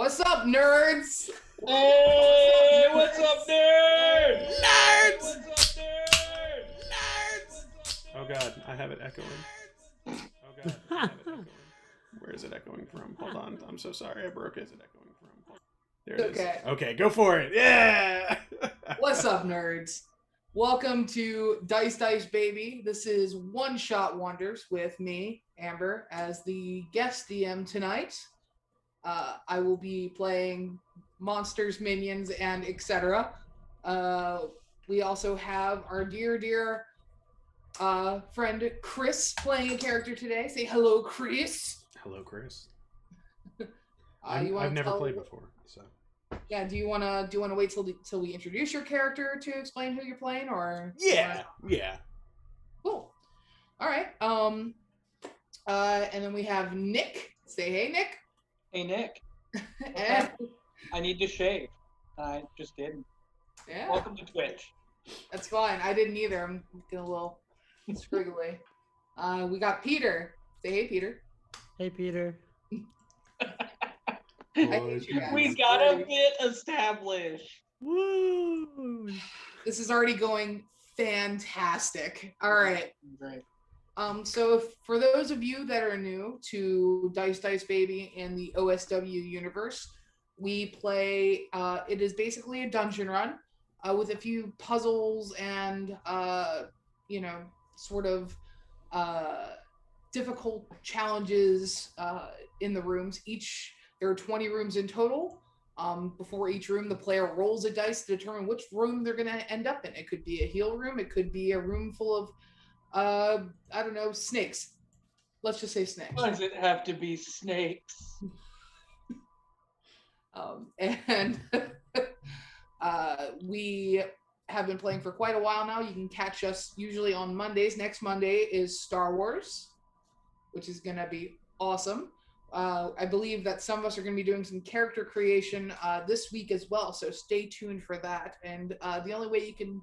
What's up, nerds? Hey, what's up, nerds? Nerds! What's up, nerds? Nerds! Oh god, I have it echoing. Oh god, I have it echoing. Where is it echoing from? Hold on, I'm so sorry, I broke it. Is it echoing from? There it is. Okay, go for it. Yeah! What's up, nerds? Welcome to Dice Dice Baby. This is One Shot Wonders with me, Amber, as the guest DM tonight. I will be playing monsters, minions, and etc. We also have our dear friend Chris playing a character today. Say hello, Chris. Hello, Chris. I've never played before, so. Yeah, do you wanna wait till we introduce your character to explain who you're playing, or? Yeah. Cool. All right. And then we have Nick. Say hey, Nick. Hey, Nick. And I need to shave. I just didn't. yeah, Welcome to Twitch. that's fine. I didn't either. I'm getting a little squiggly. We got Peter. Say hey, Peter. Hey, Peter. I hate you guys. We got a bit established. Woo! This is already going fantastic. All right. Great. So for those of you that are new to Dice Dice Baby in the OSW universe, we play, it is basically a dungeon run with a few puzzles and, sort of difficult challenges in the rooms. There are 20 rooms in total. Before each room, the player rolls a dice to determine which room they're going to end up in. It could be a heal room. It could be a room full of I don't know, snakes. Let's just say snakes. Why does it have to be snakes? And we have been playing for quite a while now. You can catch us usually on Mondays. Next Monday is Star Wars, which is going to be awesome. I believe that some of us are going to be doing some character creation this week as well, so stay tuned for that. And the only way you can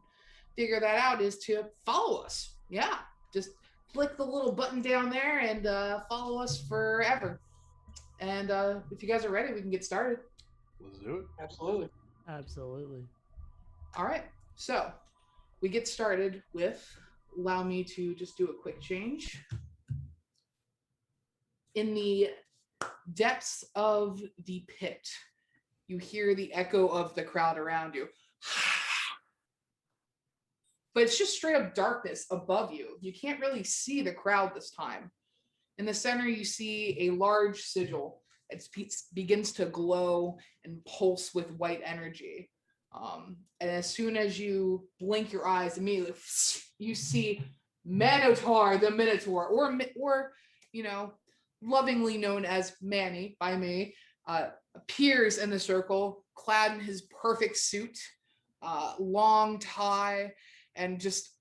figure that out is to follow us. Yeah, just click the little button down there and follow us forever. And if you guys are ready, we can get started. Let's do it. Absolutely. Absolutely. All right, so we get started with, allow me to just do a quick change. In the depths of the pit, you hear the echo of the crowd around you. But it's just straight up darkness above you. You can't really see the crowd this time. In the center, you see a large sigil. It begins to glow and pulse with white energy. And as soon as you blink your eyes, immediately you see Minotaur, the Minotaur, or lovingly known as Manny by me, appears in the circle, clad in his perfect suit, long tie, and just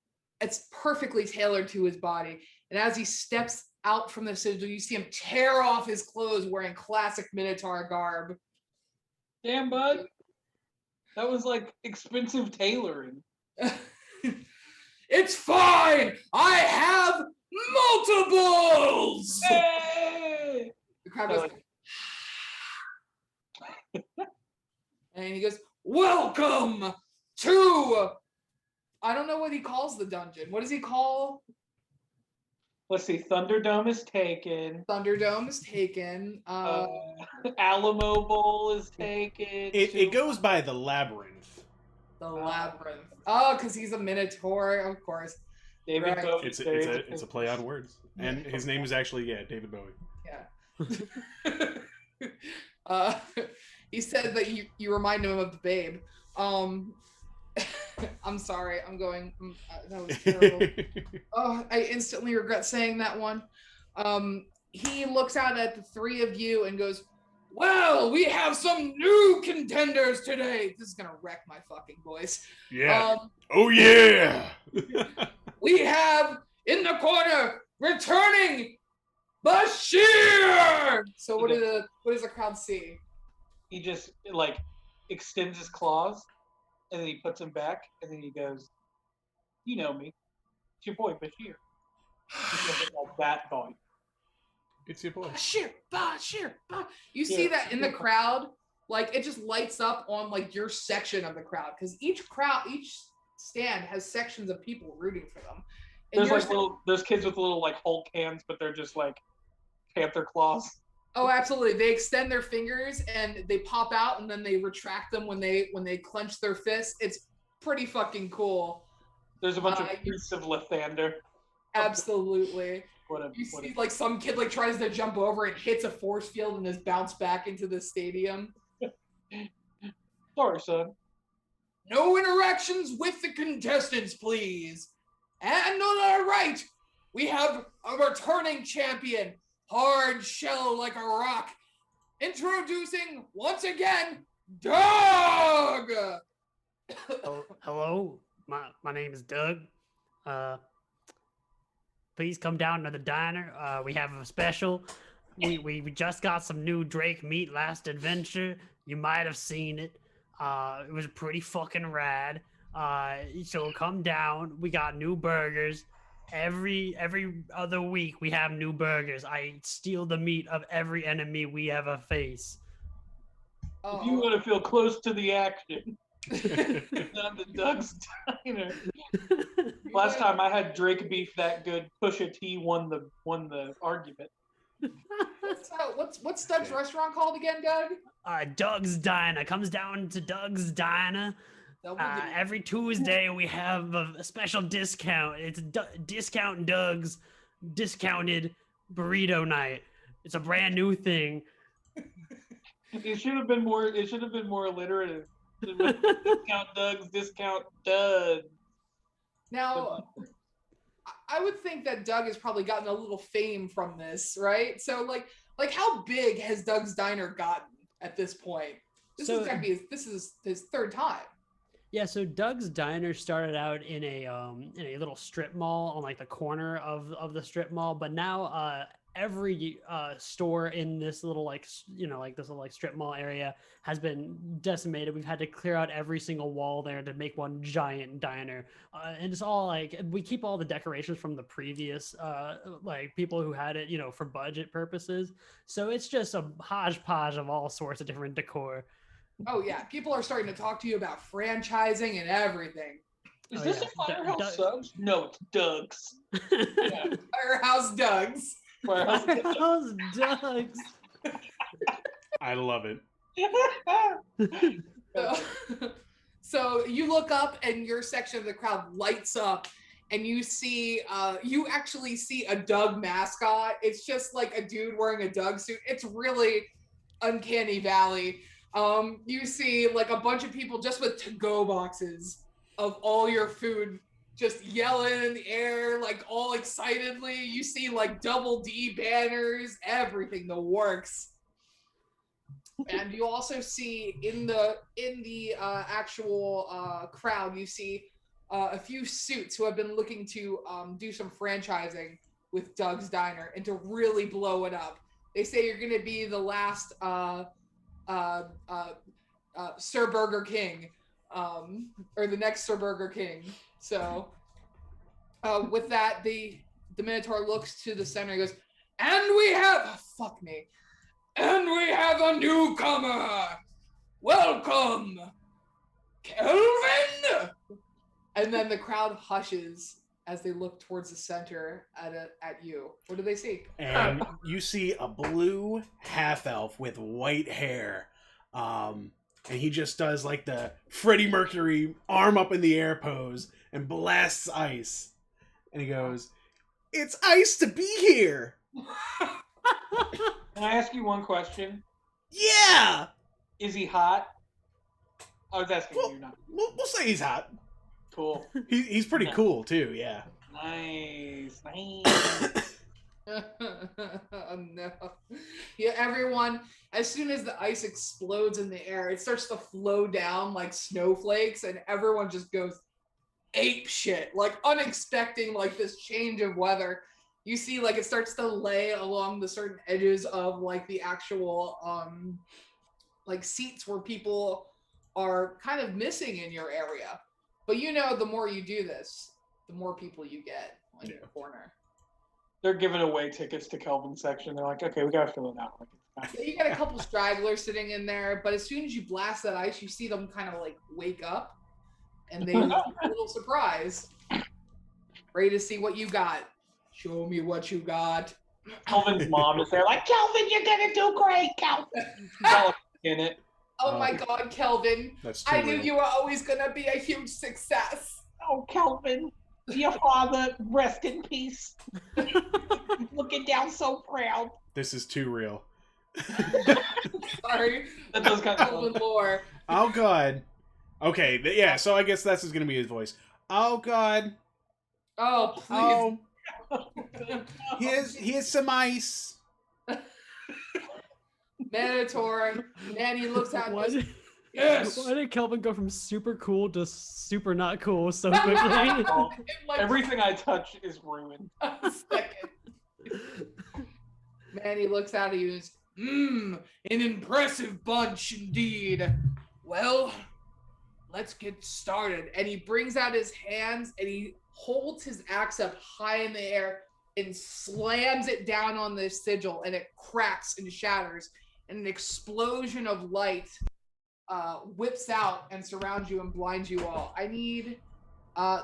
it's perfectly tailored to his body. And as he steps out from the sigil, you see him tear off his clothes wearing classic Minotaur garb. Damn, bud. That was like expensive tailoring. It's fine! I have multiples! Hey! The crowd goes, and he goes, welcome to... I don't know what he calls the dungeon. What does he call? Let's see. Thunderdome is taken. Thunderdome is taken. Alamo Bowl is taken. It goes by the Labyrinth. The Labyrinth. Oh, because he's a Minotaur, of course. David Right. Bowie. It's a play on words, and his name is actually David Bowie. Yeah. He said that you remind him of the Babe. I'm sorry. That was terrible. Oh, I instantly regret saying that one. He looks out at the three of you and goes, well, we have some new contenders today. This is going to wreck my fucking voice. Yeah. Oh, yeah. We have in the corner returning Bashir. So what does the crowd see? He just extends his claws, and then he puts them back, and then he goes, "You know me, it's your boy Bashir." Like that volume. It's your boy. Bashir. You see that in the crowd, Like it just lights up on like your section of the crowd because each stand has sections of people rooting for them. And There's like there's kids with little like Hulk hands, but they're just like panther claws. Oh, absolutely. They extend their fingers and they pop out and then they retract them when they clench their fists. It's pretty fucking cool. There's a bunch of priests of Lathander. Absolutely. See like some kid like tries to jump over and hits a force field and is bounced back into the stadium. Sorry, son. No interactions with the contestants, please. And on our right, we have a returning champion, hard shell like a rock. Introducing once again, Doug. Hello, my name is Doug. Please come down to the diner. We have a special. We just got some new Drake meat last adventure. You might have seen it. It was pretty fucking rad. So come down. We got new burgers. Every other week we have new burgers. I steal the meat of every enemy we ever face. If you want to feel close to the action, down to Doug's Diner. Last time I had Drake beef that good, Pusha T won the argument. What's Doug's restaurant called again, Doug? Doug's Diner. Comes down to Doug's Diner. Every Tuesday we have a special discount. It's Discount Doug's discounted burrito night. It's a brand new thing. It should have been more alliterative. Discount Doug's, discount Doug. Now, I would think that Doug has probably gotten a little fame from this, right? So, like how big has Doug's Diner gotten at this point? This is his third time. Yeah, so Doug's Diner started out in a little strip mall on like the corner of the strip mall, but now every store in this little this little strip mall area has been decimated. We've had to clear out every single wall there to make one giant diner, and it's all like we keep all the decorations from the previous people who had it for budget purposes. So it's just a hodgepodge of all sorts of different decor. Oh yeah, people are starting to talk to you about franchising and everything. Is this a Firehouse Subs? No, it's Doug's. Yeah. Firehouse Doug's. Firehouse Doug's. I love it. So you look up and your section of the crowd lights up and you see, you actually see a Doug mascot. It's just like a dude wearing a Doug suit. It's really uncanny valley. You see like a bunch of people just with to-go boxes of all your food just yelling in the air, like all excitedly. You see like double D banners, everything, the works. And you also see in the actual crowd, you see a few suits who have been looking to do some franchising with Doug's Diner and to really blow it up. They say you're going to be the last Sir Burger King, or the next Sir Burger King. So with that, the Minotaur looks to the center and goes, and we have a newcomer. Welcome, Kelvin. And then the crowd hushes as they look towards the center at you. What do they see? And you see a blue half-elf with white hair. And he just does like the Freddie Mercury arm up in the air pose and blasts ice. And he goes, "It's ice to be here." Can I ask you one question? Yeah! Is he hot? I was asking you not. We'll say he's hot. Cool. He's pretty cool too, yeah. Nice. Oh, no. Yeah, everyone, as soon as the ice explodes in the air, it starts to flow down like snowflakes, and everyone just goes ape shit, like unexpecting like this change of weather. You see like it starts to lay along the certain edges of like the actual like seats where people are kind of missing in your area. But the more you do this, the more people you get in your corner. They're giving away tickets to Kelvin's section. They're like, okay, we gotta fill it out. Like, Yeah, you got a couple stragglers sitting in there, but as soon as you blast that ice, you see them kind of like wake up, and they look a little surprised. Ready to see what you got. Show me what you got. Kelvin's mom is there like, Kelvin, you're gonna do great, Kelvin. In it. Oh my God, Kelvin. I knew you were always gonna be a huge success. Oh, Kelvin, your father, rest in peace. Looking down so proud. This is too real. Sorry. That does kind of Kelvin lore. Oh God. Okay, yeah, so I guess that's gonna be his voice. Oh God. Oh, please. Oh. Here's some ice. Minotaur. Manny looks at Why Yes. Why did Kelvin go from super cool to super not cool so quickly? Like, everything I touch is ruined. a second. Manny looks at you and says, an impressive bunch indeed. Well, let's get started. And he brings out his hands and he holds his axe up high in the air and slams it down on the sigil, and it cracks and shatters, and an explosion of light whips out and surrounds you and blinds you all. I need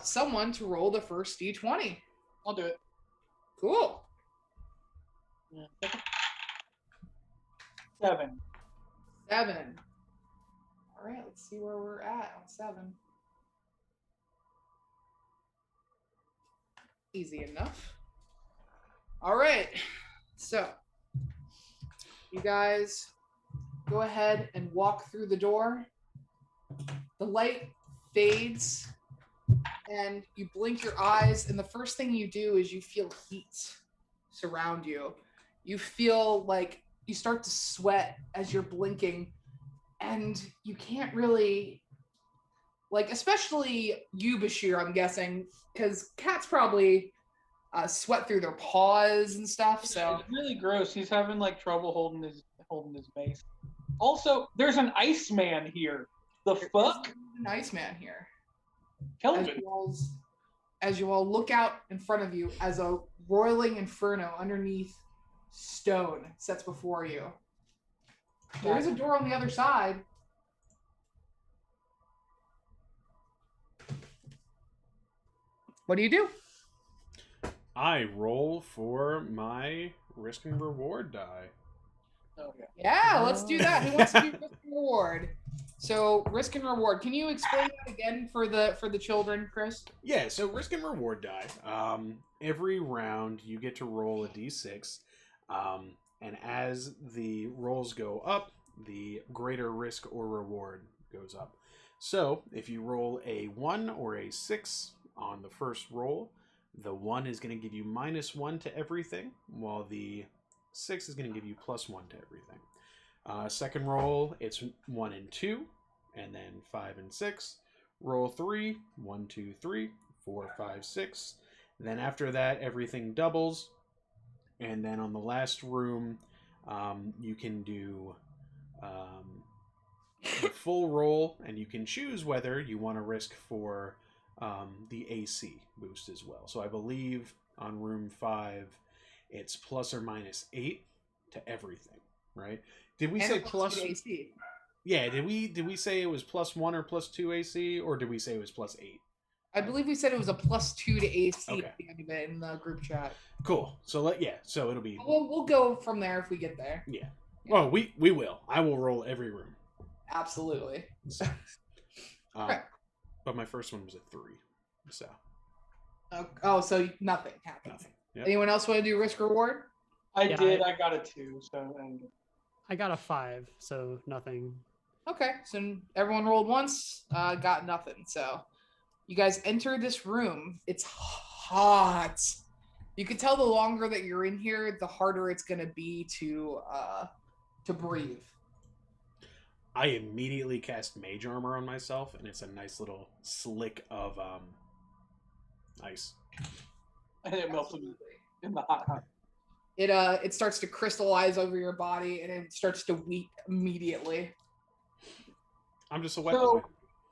someone to roll the first D20. I'll do it. Cool. Yeah. 7. 7. All right, let's see where we're at on 7. Easy enough. All right, so you guys go ahead and walk through the door. The light fades and you blink your eyes, and the first thing you do is you feel heat surround you. You feel like you start to sweat as you're blinking, and you can't really, like, especially you, Bashir, I'm guessing, because cats probably sweat through their paws and stuff. So it's really gross. He's having like trouble holding his mace. Also, there's an Iceman here. The fuck? An Iceman here. Kelvin. As you all look out in front of you, as a roiling inferno underneath stone sets before you. There is a door on the other side. What do you do? I roll for my risk and reward die. Oh, yeah. Yeah, let's do that. Who wants to do risk and reward? So risk and reward. Can you explain that again for the children, Chris? Yeah, so risk and reward die. Every round you get to roll a d6, and as the rolls go up, the greater risk or reward goes up. So if you roll a 1 or a 6 on the first roll, the 1 is going to give you -1 to everything, while the 6 is going to give you +1 to everything. Second roll, it's 1 and 2, and then 5 and 6. Roll 3, 1, 2, 3, 4, 5, 6. Then after that, everything doubles. And then on the last room, you can do the full roll, and you can choose whether you want to risk for the AC boost as well. So I believe on room 5, it's ±8 to everything, right? Did we say plus AC? Yeah, did we say it was +1 or +2 AC, or did we say it was +8? I believe we said it was a +2 to AC Okay. at the end of it in the group chat. Cool. So so it'll be We'll go from there if we get there. yeah. Well, we will. I will roll every room. Absolutely. So, Right. But my first one was a 3. So Oh, so nothing happened. nothing. Yep. Anyone else want to do risk reward? I Yeah, did. I got a 2. So I got a 5, so nothing. Okay, so everyone rolled once, got nothing. So you guys enter this room. It's hot. You can tell the longer that you're in here, the harder it's gonna be to breathe. I immediately cast Mage Armor on myself, and it's a nice little slick of ice. and it melted in the hot. It starts to crystallize over your body, and it starts to weep immediately. I'm just a wet So boy.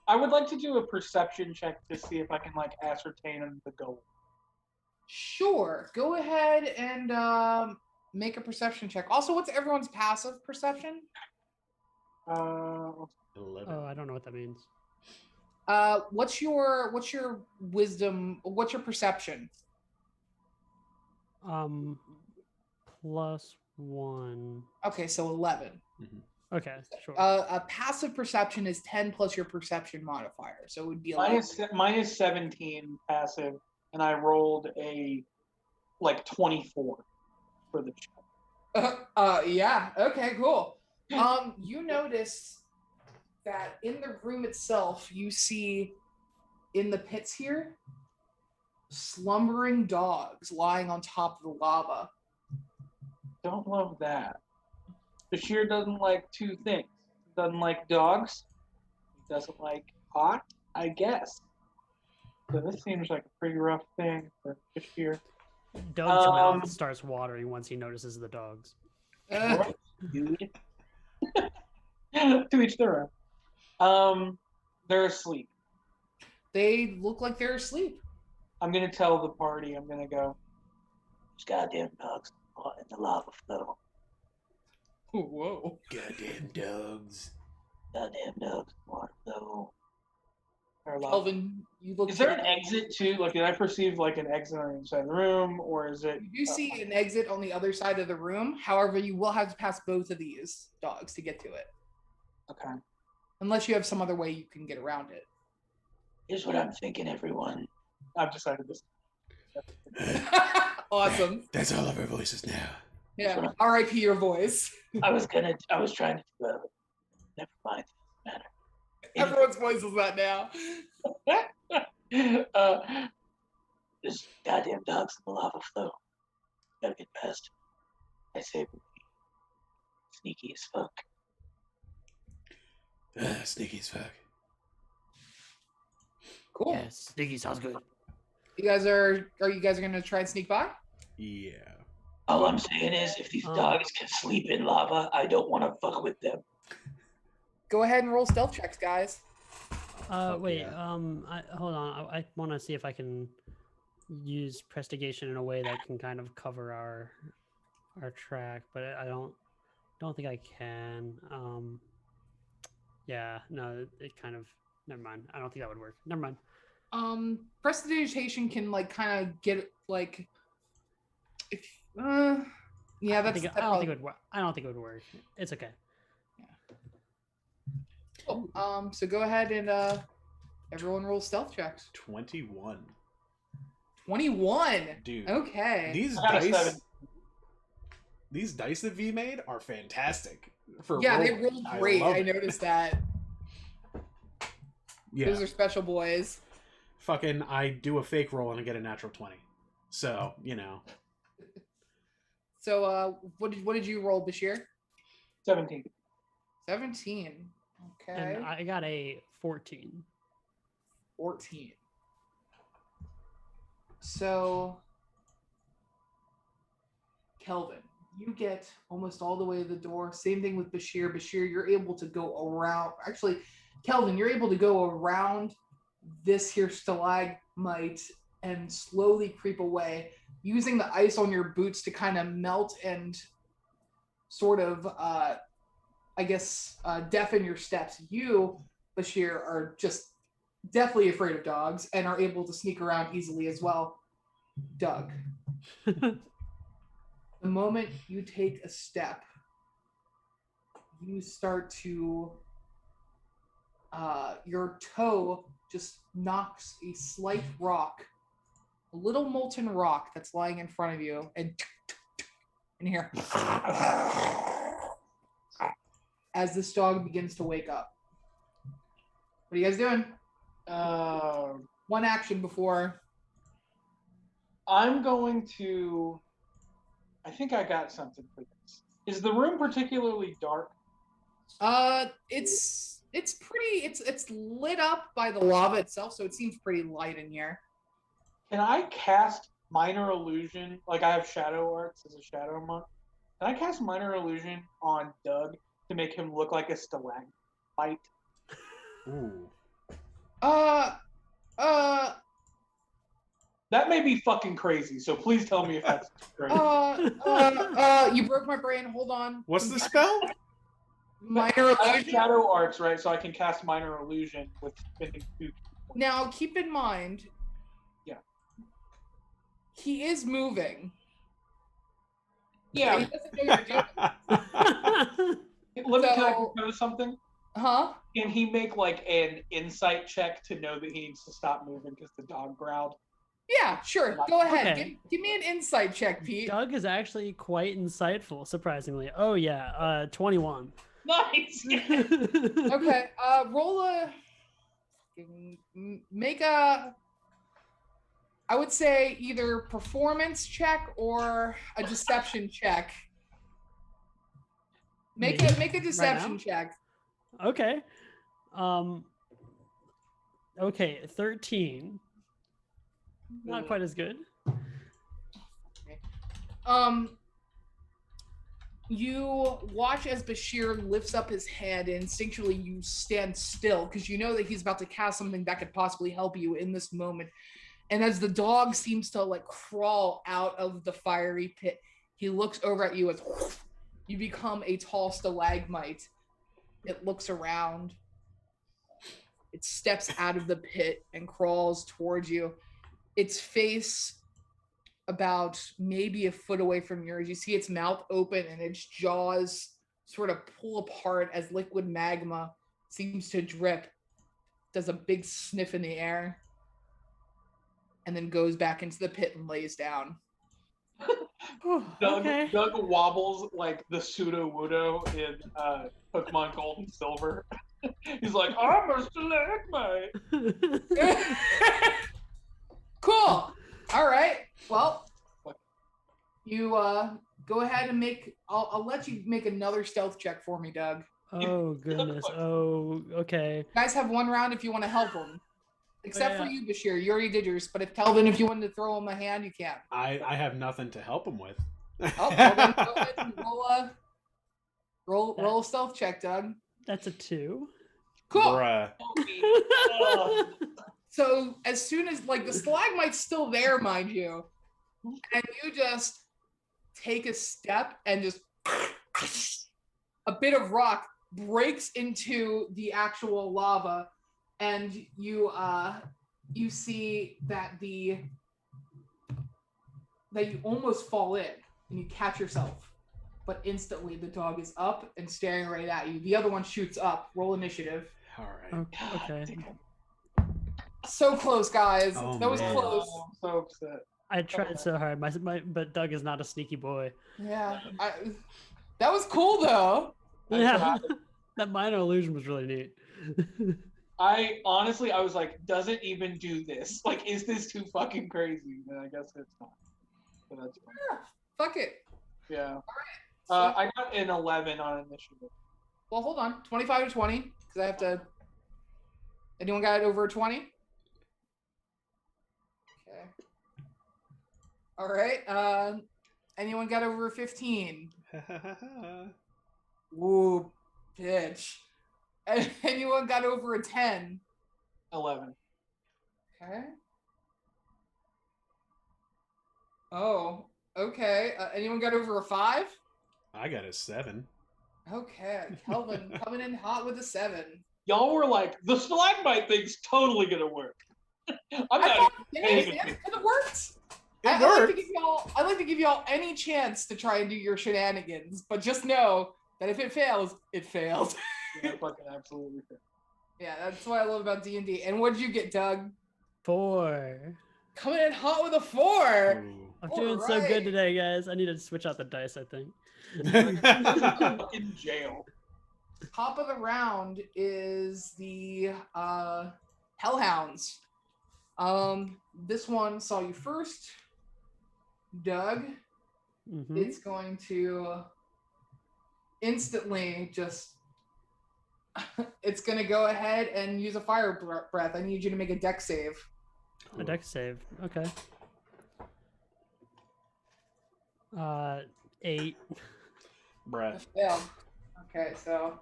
I would like to do a perception check to see if I can like ascertain the goal. Sure, go ahead and make a perception check. Also, what's everyone's passive perception? 11. Oh, I don't know what that means. What's your wisdom? What's your perception? +1. Okay, so 11. Okay, sure. A passive perception is 10 plus your perception modifier, so it would be 11. Mine is 17 passive, and I rolled a 24 for the check. Yeah. Okay. Cool. You notice that in the room itself, you see in the pits here, slumbering dogs lying on top of the lava. Don't love that. Bashir doesn't like two things. He doesn't like dogs. He doesn't like pot, I guess. So this seems like a pretty rough thing for Bashir. Doug's mouth starts watering once he notices the dogs. Dude. To each their own. They're asleep. They look like they're asleep. I'm gonna tell the party. I'm gonna go. These goddamn dogs are in the lava flow. Whoa. Goddamn dogs. Goddamn dogs are flow. Kelvin, you look. Is there an exit too? Like, did I perceive like an exit on the inside of the room, or is it? You do see an exit on the other side of the room. However, you will have to pass both of these dogs to get to it. Okay. Unless you have some other way you can get around it. Here's what I'm thinking, everyone. I've decided this. Awesome. That's all of our voices now. Yeah. R.I.P. your voice. I was trying to never mind. Matter. Everyone's voice is that now. This goddamn dog's in the lava flow. Gotta get past. I say sneaky as fuck. Sneaky as fuck. Cool. Yes, sneaky sounds good. You guys are you guys gonna try and sneak by? Yeah. All I'm saying is, if these dogs can sleep in lava, I don't want to fuck with them. Go ahead and roll stealth checks, guys. Wait. yeah. Hold on. I want to see if I can use prestigation in a way that can kind of cover our track, but I don't think I can. Yeah. No. It kind of. Never mind. I don't think that would work. Never mind. Prestidigitation can like kind of get like. If, yeah, that's. I don't think it would work. I don't think it would work. It's okay. Cool. So go ahead and everyone roll stealth checks. 21. 21. Dude. Okay. These dice that V made are fantastic. They rolled great. I noticed that. Yeah. Those are special boys. Fucking, I do a fake roll and I get a natural 20. So, you know. So, what did you roll, Bashir? 17. 17. Okay. And I got a 14. 14. So, Kelvin, you get almost all the way to the door. Same thing with Bashir. Bashir, you're able to go around. Actually, Kelvin, you're able to go around this here stalagmite and slowly creep away, using the ice on your boots to kind of melt and sort of, deafen your steps. You, Bashir, are just deathly afraid of dogs and are able to sneak around easily as well. Doug, the moment you take a step, you start to, your toe just knocks a slight rock, a little molten rock that's lying in front of you, and in here, as this dog begins to wake up. What are you guys doing? One action before. I'm going to. I think I got something for this. Is the room particularly dark? It's pretty. It's lit up by the lava itself, so it seems pretty light in here. Can I cast Minor Illusion? Like, I have Shadow Arts as a Shadow Monk. Can I cast Minor Illusion on Doug to make him look like a stalagmite? Ooh. That may be fucking crazy, so please tell me if that's right. You broke my brain. Hold on. What's the spell? Minor I have illusion. shadow arts, right? So I can cast minor illusion with spending 2. Now, keep in mind. Yeah. He is moving. Yeah. He doesn't know you're doing it. Let me can I So- propose something? Huh? Can he make like an insight check to know that he needs to stop moving because the dog growled? Yeah, sure. Go ahead. Okay. Give me an insight check, Pete. Doug is actually quite insightful, surprisingly. Oh yeah, 21. Nice. Okay. Roll a. Make a. I would say either performance check or a deception check. Make a deception check. Okay. Okay, 13. Not quite as good. You watch as Bashir lifts up his hand, and instinctually you stand still because you know that he's about to cast something that could possibly help you in this moment. And as the dog seems to like crawl out of the fiery pit, he looks over at you as you become a tall stalagmite. It looks around. It steps out of the pit and crawls towards you. Its face about maybe a foot away from yours. You see its mouth open and its jaws sort of pull apart as liquid magma seems to drip. Does a big sniff in the air and then goes back into the pit and lays down. Doug wobbles like the pseudo-wudo in Pokemon Gold and Silver. He's like, I'm a stalagmite. Cool. All right. Well, you go ahead and make. I'll let you make another stealth check for me, Doug. Oh goodness. Oh, okay. You guys have one round if you want to help him. Except Yeah. for you, Bashir. You already did yours. But if Kelvin, if you wanted to throw him a hand, you can. I have nothing to help him with. Oh, well then go ahead and roll a stealth check, Doug. That's a 2. Cool. Bruh. So as soon as like the stalagmite's still there, mind you, and you just take a step and just a bit of rock breaks into the actual lava, and you see that you almost fall in and you catch yourself, but instantly the dog is up and staring right at you. The other one shoots up. Roll initiative. All right. Okay. So close, guys. Oh, That was man. close. I'm so upset. I tried so hard. But Doug is not a sneaky boy. Yeah, that was cool though. Yeah. That minor illusion was really neat. I honestly, I was like, does it even do this? Like, is this too fucking crazy? And I guess it's not. So that's fine. Yeah, fuck it. Yeah. So, I got an 11 on initiative. well, hold on. 25 to 20, because I have to. Anyone got it over 20? Okay. All right. Anyone got over 15? Woo, bitch. Anyone got over a 10? 11. Okay. Oh, okay. Anyone got over a 5? I got a 7. Okay, Kelvin coming in hot with a 7. Y'all were like, the stalagmite thing's totally gonna work. I'm I not thought even it paying is, and it works. It I'd worked. like to give y'all any chance to try and do your shenanigans, but just know that if it fails, it failed. Yeah, fucking absolutely fair. Yeah, that's what I love about D&D. And what did you get, Doug? 4. Coming in hot with a 4. Ooh. I'm doing so Alright. good today, guys. I need to switch out the dice, I think. In jail. Top of the round is the Hellhounds. This one saw you first, Doug. Mhm. It's going to instantly just it's going to go ahead and use a fire breath. I need you to make a dex save. A dex save. Okay. 8. Bruh. Failed. Okay, so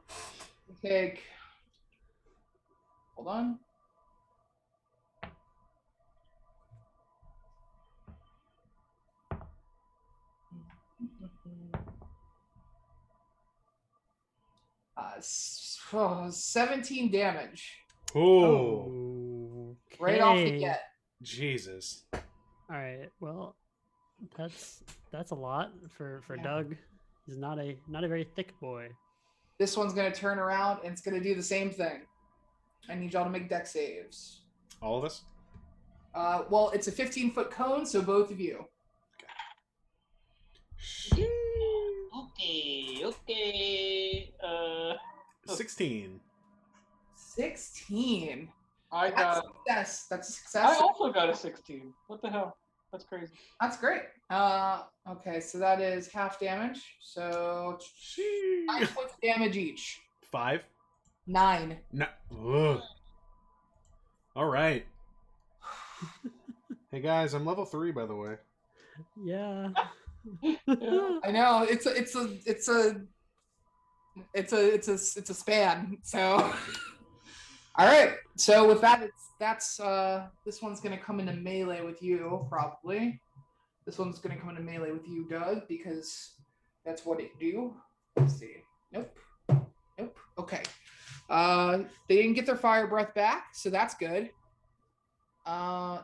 you take. Hold on. 17 damage. Oh. Right off the get. Jesus. All right. Well, that's a lot for Doug. He's not a very thick boy. This one's gonna turn around and it's gonna do the same thing. I need y'all to make dex saves. All of us? Well, it's a 15-foot cone, so both of you. Okay. 16. 16. I got success. That's a success. I also got a 16. What the hell? That's crazy. That's great. Okay, so that is half damage. So 9 points of damage each. 5? 9. No. Ugh. All right. Hey guys, I'm level 3 by the way. Yeah. I know. It's a span. So all right. So with that, this one's gonna come into melee with you probably. This one's gonna come into melee with you, Doug, because that's what it do. Let's see. Nope. Okay. They didn't get their fire breath back, so that's good.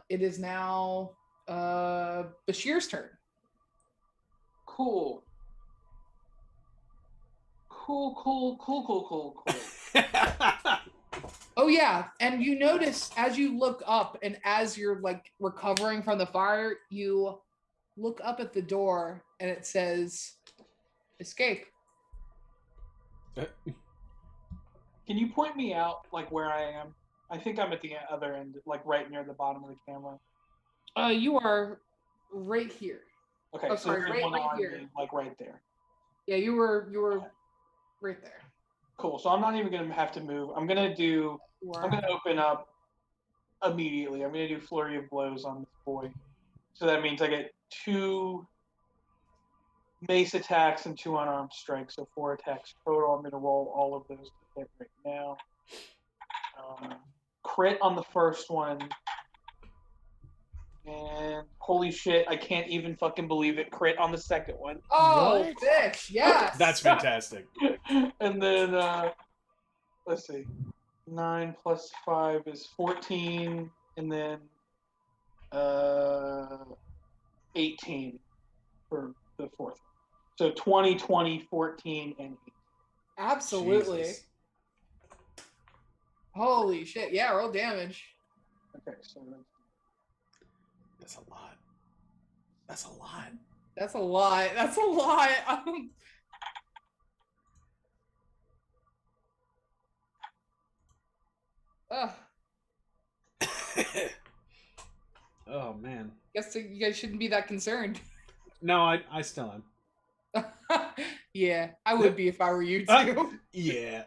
It is now Bashir's turn. Cool. Oh yeah, and you notice as you look up and as you're like recovering from the fire, you look up at the door and it says escape. Can you point me out like where I am? I think I'm at the other end, like right near the bottom of the camera. You are right here. Okay, Oh, so sorry, there's right one on here. me, like right there. Yeah, you were right there. Cool. So I'm not even gonna have to move. I'm gonna open up immediately. I'm gonna do flurry of blows on this boy. So that means I get 2 mace attacks and 2 unarmed strikes, so 4 attacks total. I'm gonna roll all of those to hit right now. Crit on the first one. And holy shit, I can't even fucking believe it. Crit on the second one. Oh, What? bitch, yes. That's fantastic. And then, let's see. 9 plus 5 is 14. And then 18 for the fourth one. So 20, 20, 14, and 8. Absolutely. Jesus. Holy shit. Yeah, roll damage. Okay, so That's a lot. That's a lot. That's a lot. That's a lot. Oh man. Guess you guys shouldn't be that concerned. No, I still am. Yeah, I would be if I were you too. Yeah.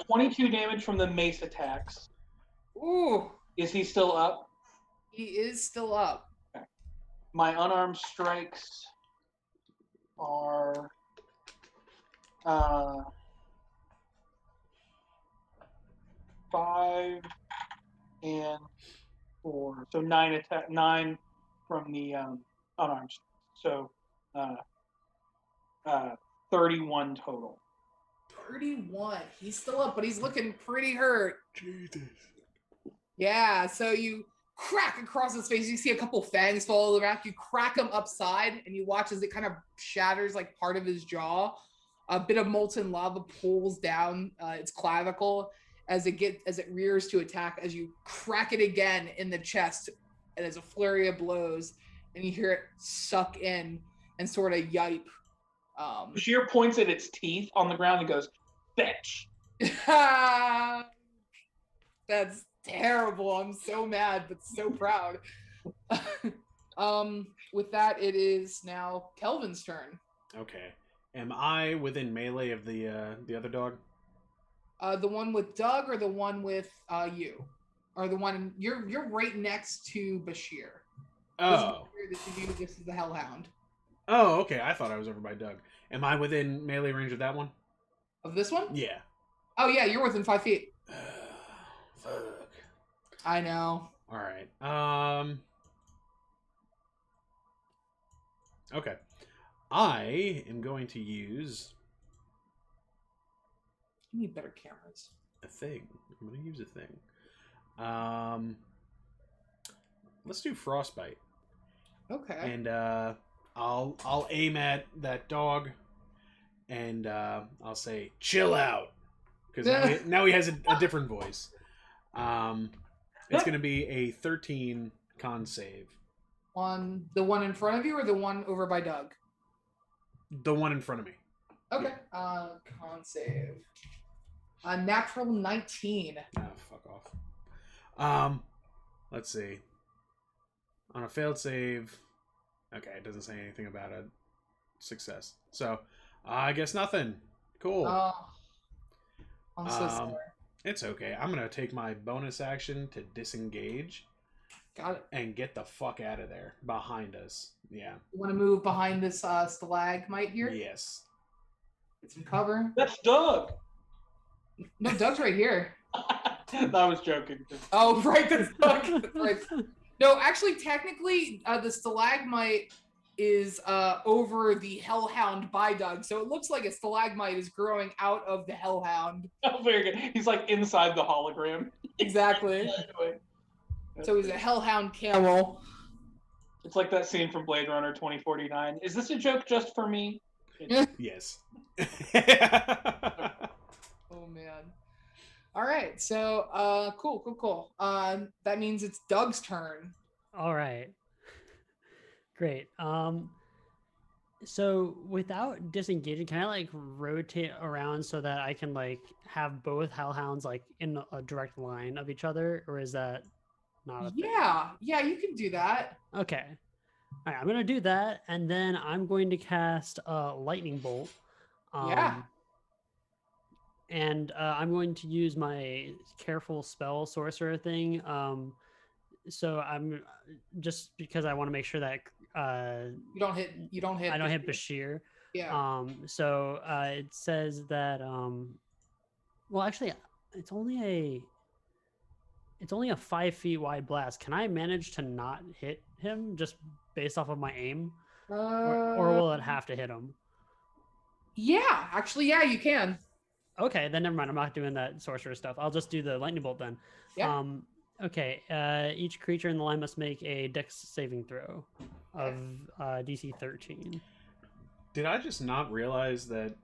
22 damage from the mace attacks. Ooh. Is he still up? He is still up. Okay. My unarmed strikes are 5 and 4. So 9 from the unarmed strikes. So 31 total. 31. He's still up, but he's looking pretty hurt. Jesus. Yeah, so you crack across his face. You see a couple fangs fall around. You crack him upside, and you watch as it kind of shatters like part of his jaw. A bit of molten lava pulls down its clavicle as it rears to attack. As you crack it again in the chest, and there's a flurry of blows, and you hear it suck in and sort of yipe. Bashir points at its teeth on the ground and goes, "Fetch." That's terrible. I'm so mad, but so proud. With that, it is now Kelvin's turn. Okay. Am I within melee of the other dog? The one with Doug or the one with you? Or the one you're right next to Bashir. Oh. This is the Hellhound. Oh, okay. I thought I was over by Doug. Am I within melee range of that one? Of this one? Yeah. Oh yeah, you're within 5 feet. Fuck. I know. All right. Okay. I am going to use You need better cameras. A thing. I'm gonna use a thing. Let's do frostbite. Okay. And I'll aim at that dog, and I'll say, "Chill out," because now he has a different voice. It's gonna be a 13 con save. On the one in front of you, or the one over by Doug? The one in front of me. Okay. Con save. A natural 19. Ah, fuck off. Let's see. On a failed save, okay, it doesn't say anything about a success. So, I guess nothing. Cool. I'm so sorry. It's okay. I'm gonna take my bonus action to disengage. Got it. And get the fuck out of there. Behind us. Yeah. You want to move behind this stalagmite here? Yes. Get some cover. That's Doug. No, Doug's right here. I was joking. Oh, right, that's Doug. Right. No, actually, technically, the stalagmite is over the hellhound by Doug, so it looks like a stalagmite is growing out of the hellhound. Oh, very good. He's like inside the hologram. Exactly. So he's a hellhound camel. It's like that scene from Blade Runner 2049. Is this a joke just for me? Yes. Oh man. All right. So cool. That means it's Doug's turn. All right. Great. So without disengaging, can I like rotate around so that I can like have both hellhounds like in a direct line of each other, or is that not a thing? Yeah, you can do that. Okay. All right, I'm gonna do that, and then I'm going to cast a lightning bolt. Yeah. And I'm going to use my careful spell sorcerer thing. So I'm just because I want to make sure that you don't hit. I don't hit Bashir. Yeah. So it says that well, actually, it's only a 5 feet wide blast. Can I manage to not hit him just based off of my aim, or will it have to hit him? Yeah, actually, yeah, you can. Okay, then never mind. I'm not doing that sorcerer stuff. I'll just do the lightning bolt then. Yeah. Okay. Each creature in the line must make a Dex saving throw of DC 13. Did I just not realize that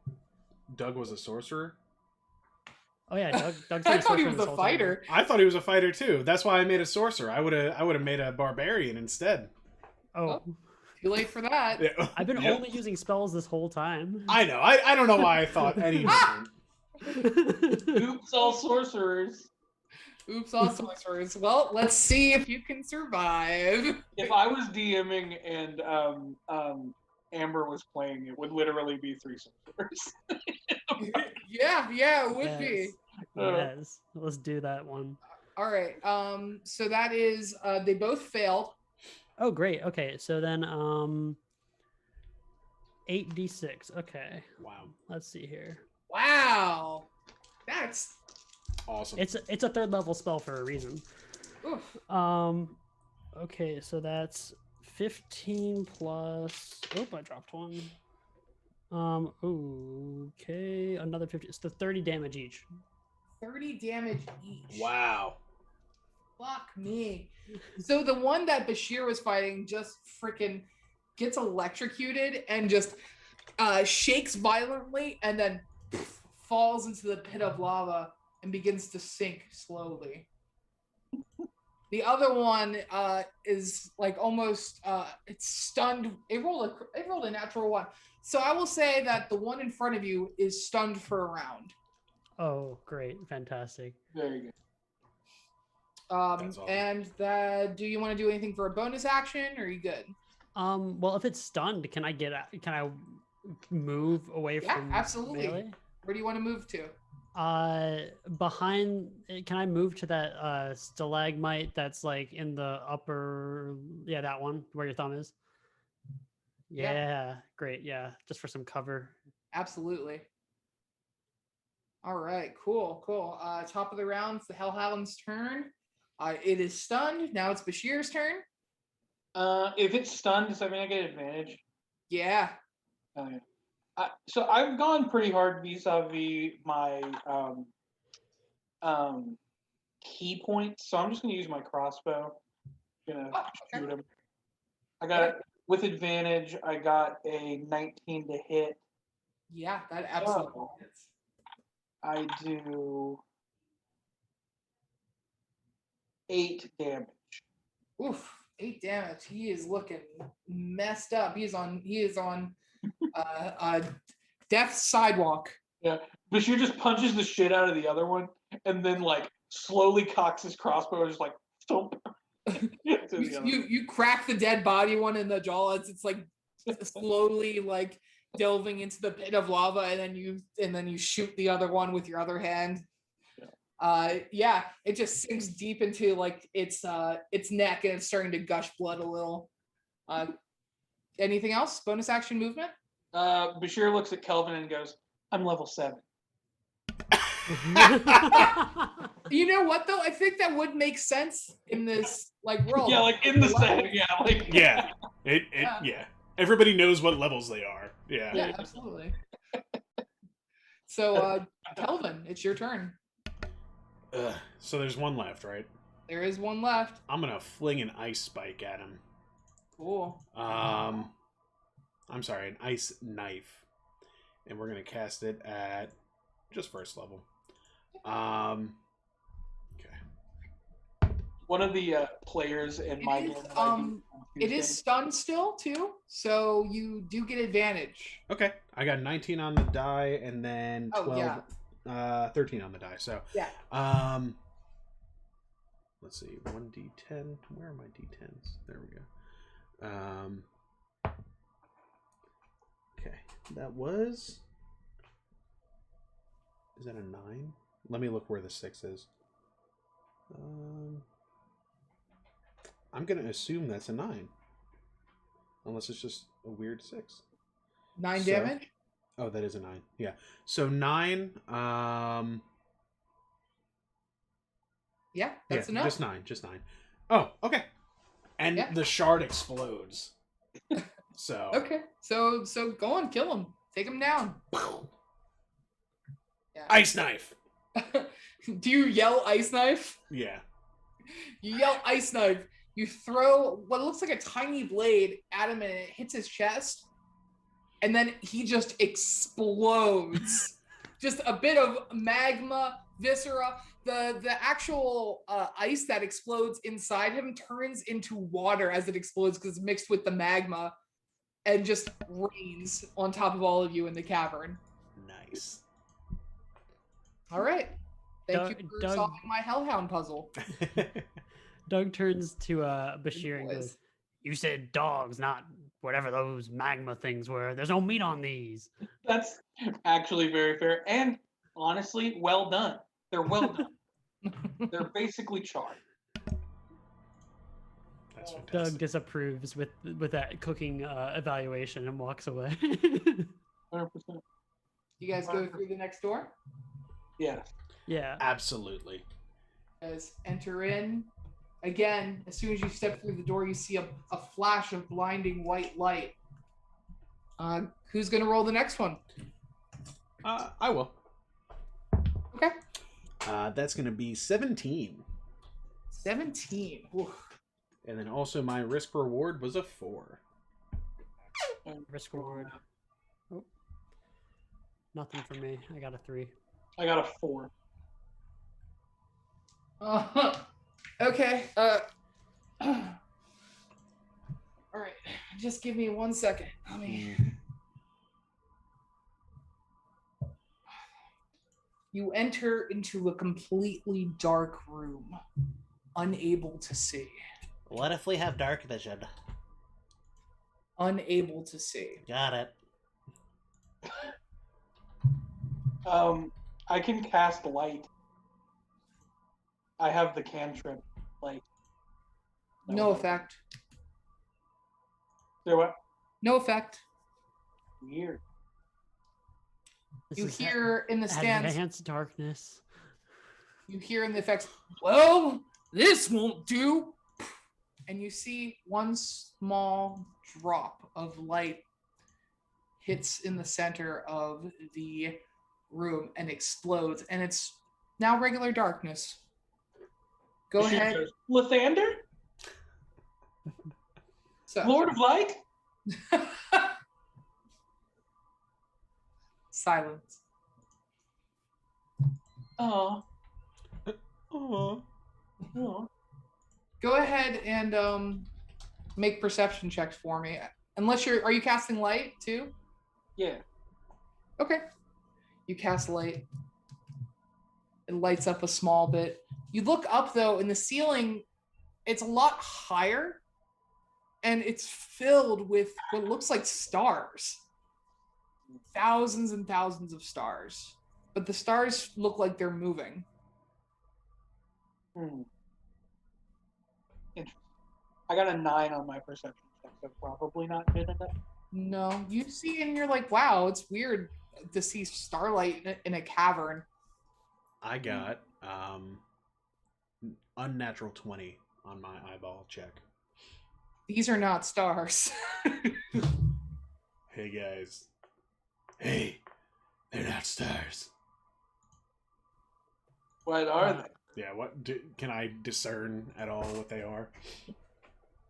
Doug was a sorcerer? Oh yeah, Doug's I been thought he sorcerer was this a whole fighter. time. I thought he was a fighter too. That's why I made a sorcerer. I would have made a barbarian instead. Oh, too late for that. Yeah. I've been Yep. only using spells this whole time. I know. I don't know why I thought any different. Oops, all sorcerers. Oops, all sorcerers. Well, let's see if you can survive. If I was DMing and Amber was playing, it would literally be 3 sorcerers. Yeah, it would be. Yes, let's do that one. All right. So that is they both failed. Oh, great. Okay, so then 8d6. Okay. Wow. Let's see here. Wow. That's Awesome. It's a 3rd level spell for a reason. oof. Okay, so that's 15 plus. Oh, I dropped one. Okay, another 50. It's the 30 damage each. 30 damage each. Wow. Fuck me. So the one that Bashir was fighting just freaking gets electrocuted and just shakes violently and then falls into the pit of lava and begins to sink slowly. The other one is like almost it's stunned. It rolled a natural 1. So I will say that the one in front of you is stunned for a round. Oh, great. Fantastic. Very good. That's awesome. And do you want to do anything for a bonus action, or are you good? Well, if it's stunned, can I move away from absolutely. melee? Where do you want to move to? Behind. Can I move to that stalagmite that's like in the upper? Yeah, that one where your thumb is. Yeah, great. Yeah, just for some cover. Absolutely. All right, cool. Top of the round, it's the Hellhound's turn. It is stunned. Now it's Bashir's turn. If it's stunned, does that mean I get advantage? Yeah. Oh, So I've gone pretty hard vis-a-vis my key points. So I'm just gonna use my crossbow. Gonna shoot him. I got with advantage. I got a 19 to hit. Yeah, that absolutely hits. I do 8 damage. Oof, 8 damage. He is looking messed up. He is on death's sidewalk. Yeah, Bashir just punches the shit out of the other one, and then like slowly cocks his crossbow, and just like thump. You crack the dead body one in the jaw. It's like slowly like delving into the pit of lava, and then you shoot the other one with your other hand. Yeah, it just sinks deep into like its neck, and it's starting to gush blood a little. Anything else? Bonus action movement? Bashir looks at Kelvin and goes, "I'm level 7." You know what though? I think that would make sense in this like world. Yeah, like in the setting. Yeah, like yeah. Yeah. Everybody knows what levels they are. Yeah. Yeah, absolutely. So, Kelvin, it's your turn. So there's one left, right? There is one left. I'm gonna fling an ice spike at him. Cool. I'm sorry, an ice knife, and we're gonna cast it at just first level. Okay. One of the players in my game. It is stunned still too, so you do get advantage. Okay, I got 19 on the die, and then 12, 13 on the die. So yeah. Let's see, 1d10. Where are my d10s? There we go. Okay, that was. Is that a 9? Let me look where the 6 is. I'm gonna assume that's a 9, unless it's just a weird 6. 9 damage. Oh, that is a 9. Yeah. So 9. Yeah, that's enough. Just 9. Oh, okay. And the shard explodes. So. Okay. So go on, kill him. Take him down. Yeah. Ice knife. Do you yell ice knife? Yeah. You yell ice knife. You throw what looks like a tiny blade at him, and it hits his chest. And then he just explodes. Just a bit of magma, viscera. The actual ice that explodes inside him turns into water as it explodes because it's mixed with the magma, and just rains on top of all of you in the cavern. Nice. All right. Thank you for solving my Hellhound puzzle. Doug turns to Bashir and goes, "You said dogs, not whatever those magma things were. There's no meat on these." That's actually very fair. And honestly, well done. They're well done. They're basically charred. That's fantastic. Doug disapproves with that cooking evaluation and walks away. 100%. You guys go through the next door? Yes. Yeah. Absolutely. You guys enter in. Again, as soon as you step through the door, you see a flash of blinding white light. Who's going to roll the next one? I will. Okay. That's going to be 17. 17. Oof. And then also my risk reward was a 4. Risk reward. Oh. Nothing for me. I got a 3. I got a 4. Okay. All right. Just give me 1 second. Let me. You enter into a completely dark room, unable to see. What if we have dark vision? Unable to see. Got it. I can cast light. I have the cantrip. Like. No effect. Say what? No effect. Weird. You hear in the stands. Advanced darkness. You hear in the effects. Well, this won't do. And you see one small drop of light hits in the center of the room and explodes, and it's now regular darkness. Go ahead. Lathander? So, Lord of Light? silence. Oh. Oh. Oh. Go ahead and make perception checks for me. Unless are you casting light too? Yeah. Okay. You cast light. It lights up a small bit. You look up though, in the ceiling, it's a lot higher, and it's filled with what looks like stars. Thousands and thousands of stars. But the stars look like they're moving. Interesting. I got a 9 on my perception check, so probably not good enough. No, you see and you're like, wow, it's weird to see starlight in a cavern. I got unnatural 20 on my eyeball check. These are not stars. Hey guys. Hey, they're not stars. What are they? Yeah, can I discern at all what they are?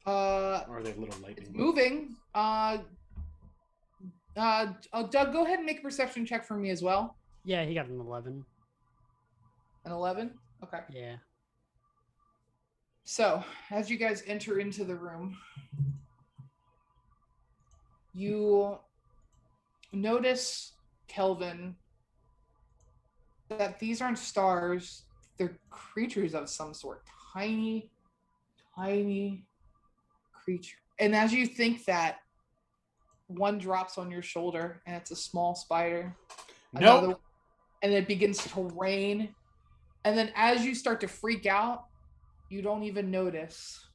Or are they little lightning? Moving. Doug, go ahead and make a perception check for me as well. Yeah, he got an 11. An 11? Okay. Yeah. So, as you guys enter into the room, you notice, Kelvin, that these aren't stars. They're creatures of some sort. Tiny, tiny creature. And as you think that, one drops on your shoulder, and it's a small spider. Another, Nope. and it begins to rain. And then as you start to freak out, you don't even notice.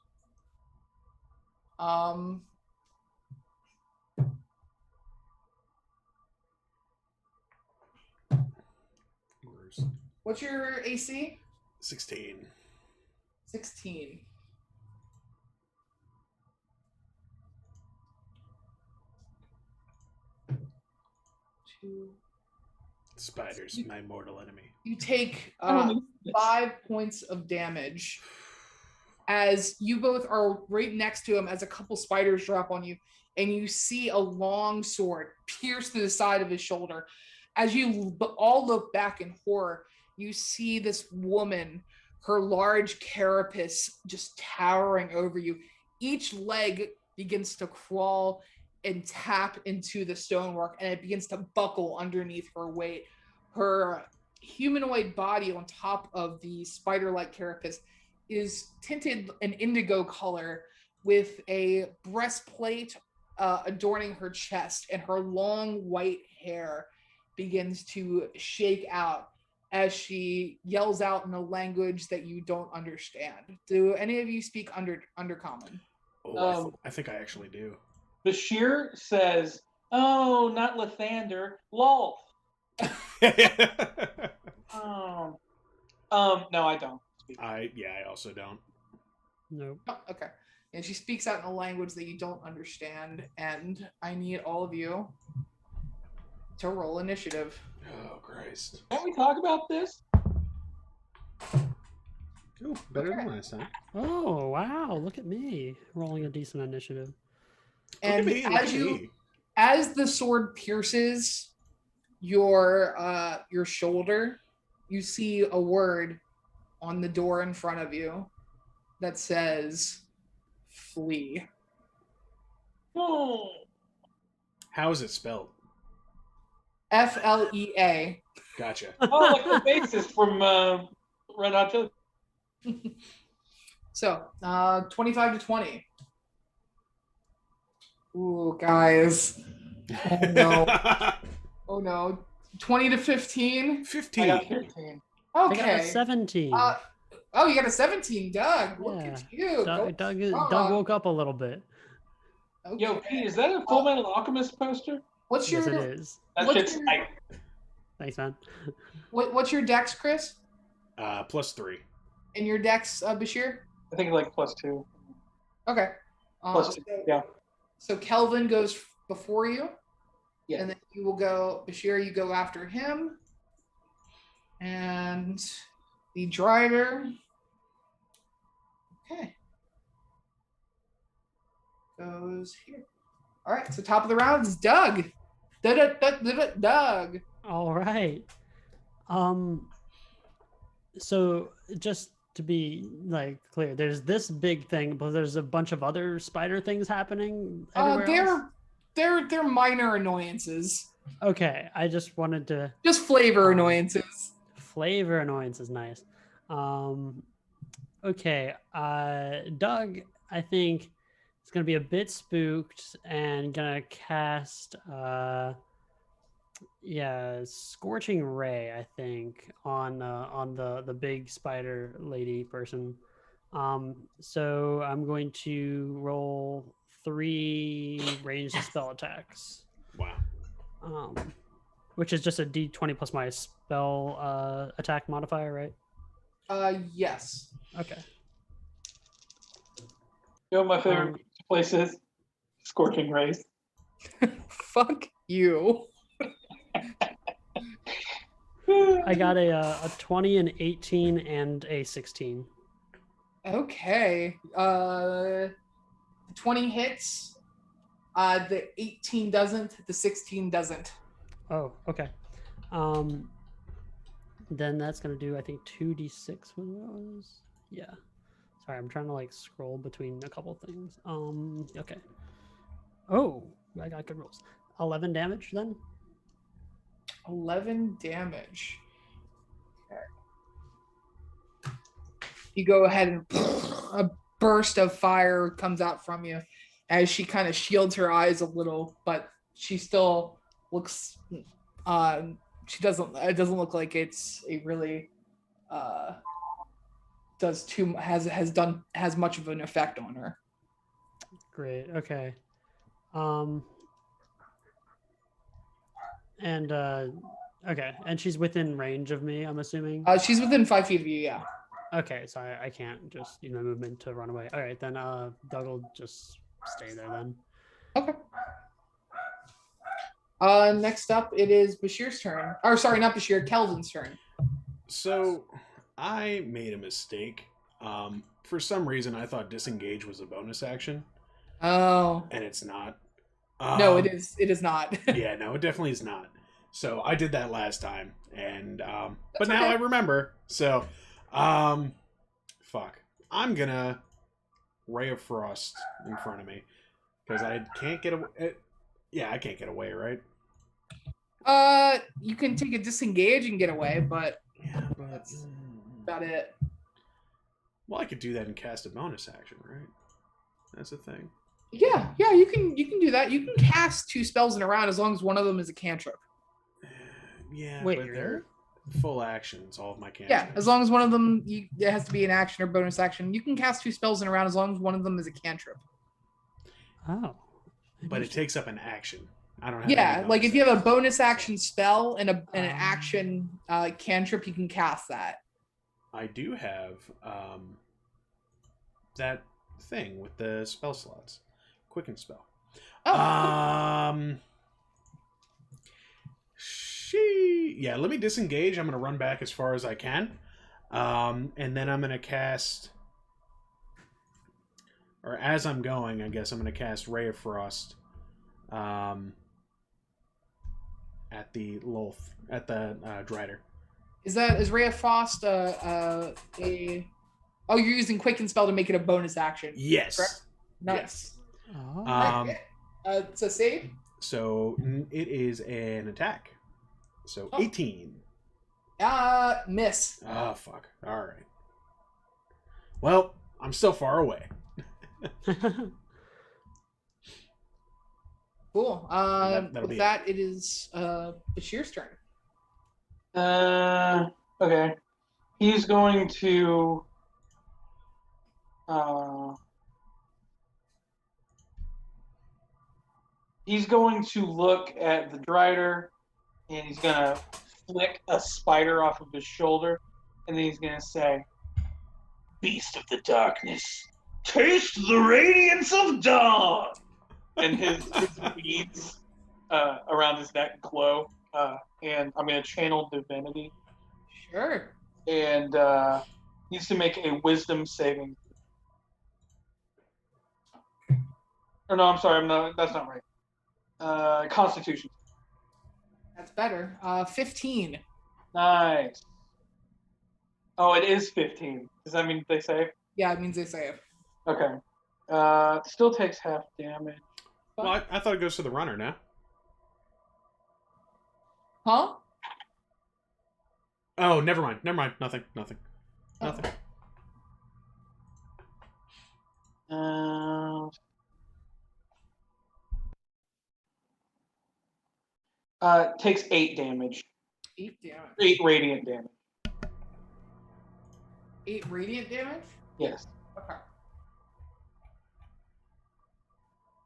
What's your AC? 16. 16. Spiders, my mortal enemy. You take 5 points of damage as you both are right next to him as a couple spiders drop on you, and you see a long sword pierce through the side of his shoulder. As you all look back in horror, you see this woman, her large carapace just towering over you. Each leg begins to crawl and tap into the stonework, and it begins to buckle underneath her weight. Her humanoid body on top of the spider-like carapace is tinted an indigo color with a breastplate adorning her chest, and her long white hair begins to shake out as she yells out in a language that you don't understand. Do any of you speak Undercommon? Oh, I think I actually do. Bashir says, "Oh, not Lathander, Lolth." No, I don't. I also don't. Nope. Oh, okay. And she speaks out in a language that you don't understand, and I need all of you to roll initiative. Oh, Christ. Can we talk about this? Oh, better than last time. Oh, wow. Look at me rolling a decent initiative. And as the sword pierces your shoulder, you see a word on the door in front of you that says flee. Oh. How is it spelled? FLEA. Gotcha. Oh, like the bassist from Red Hot Chili. So, 25 to 20. Ooh, guys. Oh no. Oh no. 20 to 15? 15. I got 15. Okay. I got a 17. Oh, you got a 17, Doug. Look Yeah. at you. Doug woke up a little bit. Okay. Yo, Pete, is that a Full Metal Alchemist poster? What's Yes, your it is. That What's shit's your- tight. Thanks, man. what's your dex, Chris? +3. And your dex, Bashir? I think like +2. Okay. +2. Yeah. So Kelvin goes before you. Yeah. And then you will go, Bashir, you go after him. And the driver. Okay. Goes here. All right, so top of the round is Doug. Doug. All right. So just to be like clear, there's this big thing, but there's a bunch of other spider things happening everywhere else? They're minor annoyances. Okay, I just wanted to Just flavor annoyances. Flavor annoyance is nice. Okay, Doug, I think it's gonna be a bit spooked and gonna cast Scorching Ray, I think, on the big spider lady person. So I'm going to roll 3 ranged spell attacks. Wow. Which is just a D20 plus my spell attack modifier, right? Yes. Okay. You know what my favorite place is? Scorching Rays. Fuck you. I got a 20, an 18, and a 16. Okay. 20 hits. The 18 doesn't. The 16 doesn't. Oh, okay. Then that's gonna do, I think, 2d6 when that was. Yeah. Sorry, I'm trying to like scroll between a couple things. Okay. Oh, I got good rolls. 11 damage then. 11 damage. Okay. You go ahead and a burst of fire comes out from you as she kind of shields her eyes a little, but she still looks it doesn't look like it's a really has much of an effect on her. Great. Okay. And okay, and she's within range of me, I'm assuming. She's within 5 feet of you, yeah. Okay, so I can't just movement to run away. All right, then Doug will just stay there then. Okay. Next up, it is Bashir's turn. Or sorry, not Bashir, Kelvin's turn. So I made a mistake. For some reason, I thought disengage was a bonus action. Oh. And it's not. No, it is. It is not. Yeah, no, it definitely is not. So I did that last time, and but now okay. I remember. So, fuck. I'm gonna Ray of Frost in front of me because I can't get away. Yeah, I can't get away, right? You can take a disengage and get away, but yeah, but that's about it. Well, I could do that and cast a bonus action, right? That's the thing. Yeah, you can do that. You can cast 2 spells in a round as long as one of them is a cantrip. Yeah, wait, but they're full actions, all of my cantrips. Yeah, as long as one of them it has to be an action or bonus action. You can cast 2 spells in a round as long as one of them is a cantrip. Oh. But it takes up an action. I don't have. Yeah, like if you have a bonus action spell and an action cantrip, you can cast that. I do have that thing with the spell slots. Quicken spell. Oh. Yeah, let me disengage. I'm going to run back as far as I can. And then I'm going to cast, or as I'm going, I guess I'm going to cast Ray of Frost at the Drider. Is Ray of Frost oh, you're using Quicken spell to make it a bonus action. Yes. Correct? Nice. Yes. Oh. It's a save? So it is an attack. So 18. Miss. Oh, fuck. All right. Well, I'm still far away. Cool. With that, it is Bashir's turn. Okay. He's going to look at the Drider, and he's gonna flick a spider off of his shoulder, and then he's gonna say, "Beast of the darkness, taste the radiance of dawn." And his beads around his neck glow, and I'm going to channel divinity. Sure. And he needs to make a wisdom saving. Or no, I'm sorry, that's not right. Constitution. That's better. 15. Nice. Oh, it is 15. Does that mean they save? Yeah, it means they save. Okay. Still takes half damage. Well, I thought it goes to the runner now. Huh? Oh, never mind. Nothing. Takes 8 damage. 8 damage. 8 radiant damage. 8 radiant damage? Yes. Okay.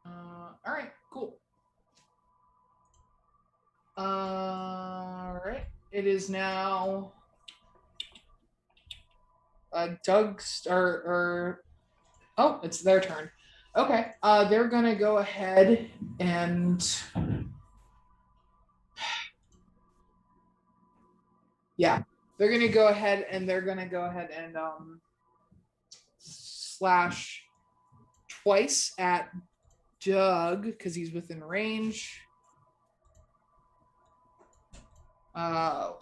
All right, cool. All right. It is now Doug's or oh, it's their turn. Okay. They're gonna go ahead and yeah, they're gonna go ahead and slash twice at Doug because he's within range. Let's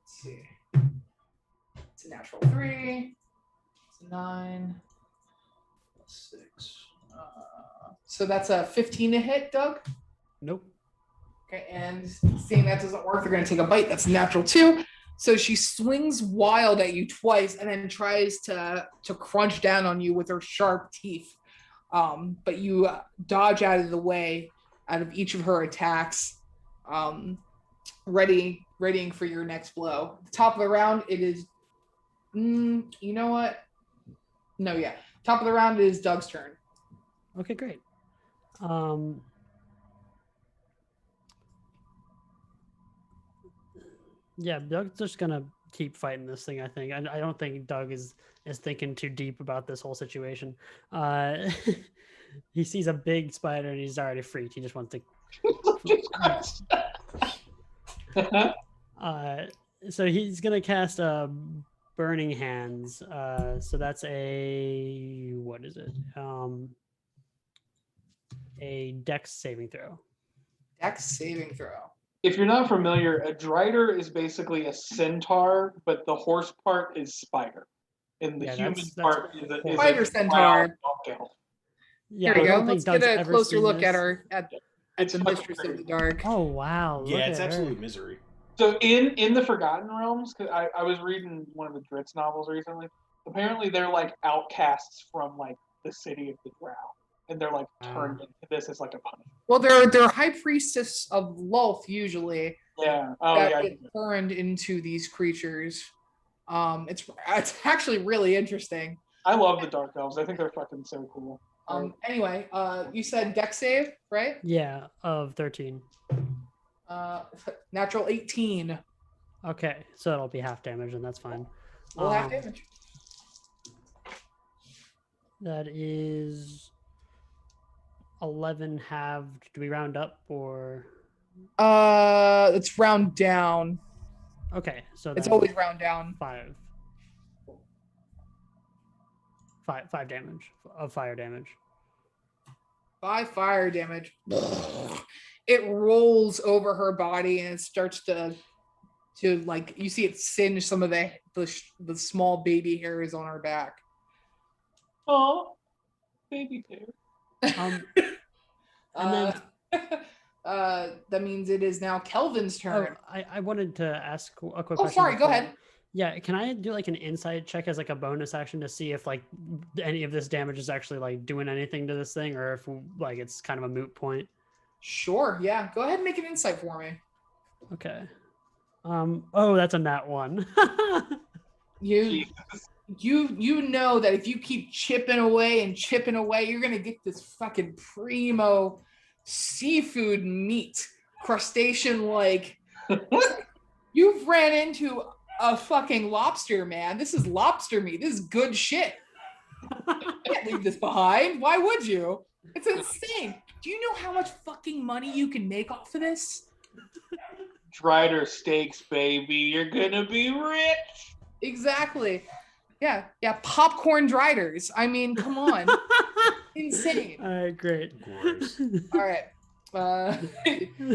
see. It's a natural 3. It's a 9. 6. So that's a 15 to hit, Doug? Nope. Okay, and seeing that doesn't work, they're going to take a bite. That's a natural 2. So she swings wild at you twice and then tries to crunch down on you with her sharp teeth. But you dodge out of the way out of each of her attacks, readying for your next blow. Top of the round, it is. You know what? No, yeah. Top of the round is Doug's turn. Okay, great. Yeah, Doug's just gonna keep fighting this thing. I think. I don't think Doug is thinking too deep about this whole situation. He sees a big spider and he's already freaked. He just wants to. So he's gonna cast Burning Hands. So that's what is it? A Dex saving throw. Dex saving throw. If you're not familiar, a Drider is basically a centaur, but the horse part is spider. And the human part is a spider centaur. Yeah, here we go. Let's get a closer look at her at the Mistress of the Dark. Oh wow! Yeah, it's absolute misery. So in the Forgotten Realms, because I was reading one of the Dritz novels recently. Apparently, they're like outcasts from like the city of the Drow, and they're like turned into this as like a punishment. Well, they're high priestess of Lolth usually. Yeah. Get turned into these creatures. It's actually really interesting. I love the Dark Elves. I think they're fucking so cool. Anyway, you said Dex save, right? Yeah, of 13. Natural 18. Okay, so that'll be half damage, and that's fine. Half damage. That is 11 halved. Do we round up or? It's round down. Okay, so it's always round down. 5 damage of fire damage. 5 fire damage. It rolls over her body and it starts to like you see it singe some of the small baby hairs on her back. Oh, baby hair. And then that means it is now Kelvin's turn. I wanted to ask a quick question. Oh, sorry. Go ahead. Yeah, can I do like an insight check as like a bonus action to see if like any of this damage is actually like doing anything to this thing, or if like it's kind of a moot point? Sure. Yeah. Go ahead and make an insight for me. Okay. Oh, that's a nat 1. You know that if you keep chipping away, you're gonna get this fucking primo seafood meat crustacean like. You've ran into a fucking lobster, man. This is lobster meat. This is good shit. You can't leave this behind. Why would you? It's insane. Do you know how much fucking money you can make off of this? Drider steaks, baby. You're gonna be rich. Exactly. Yeah. Popcorn driders. I mean, come on. Insane. All right, great. Gross. All right.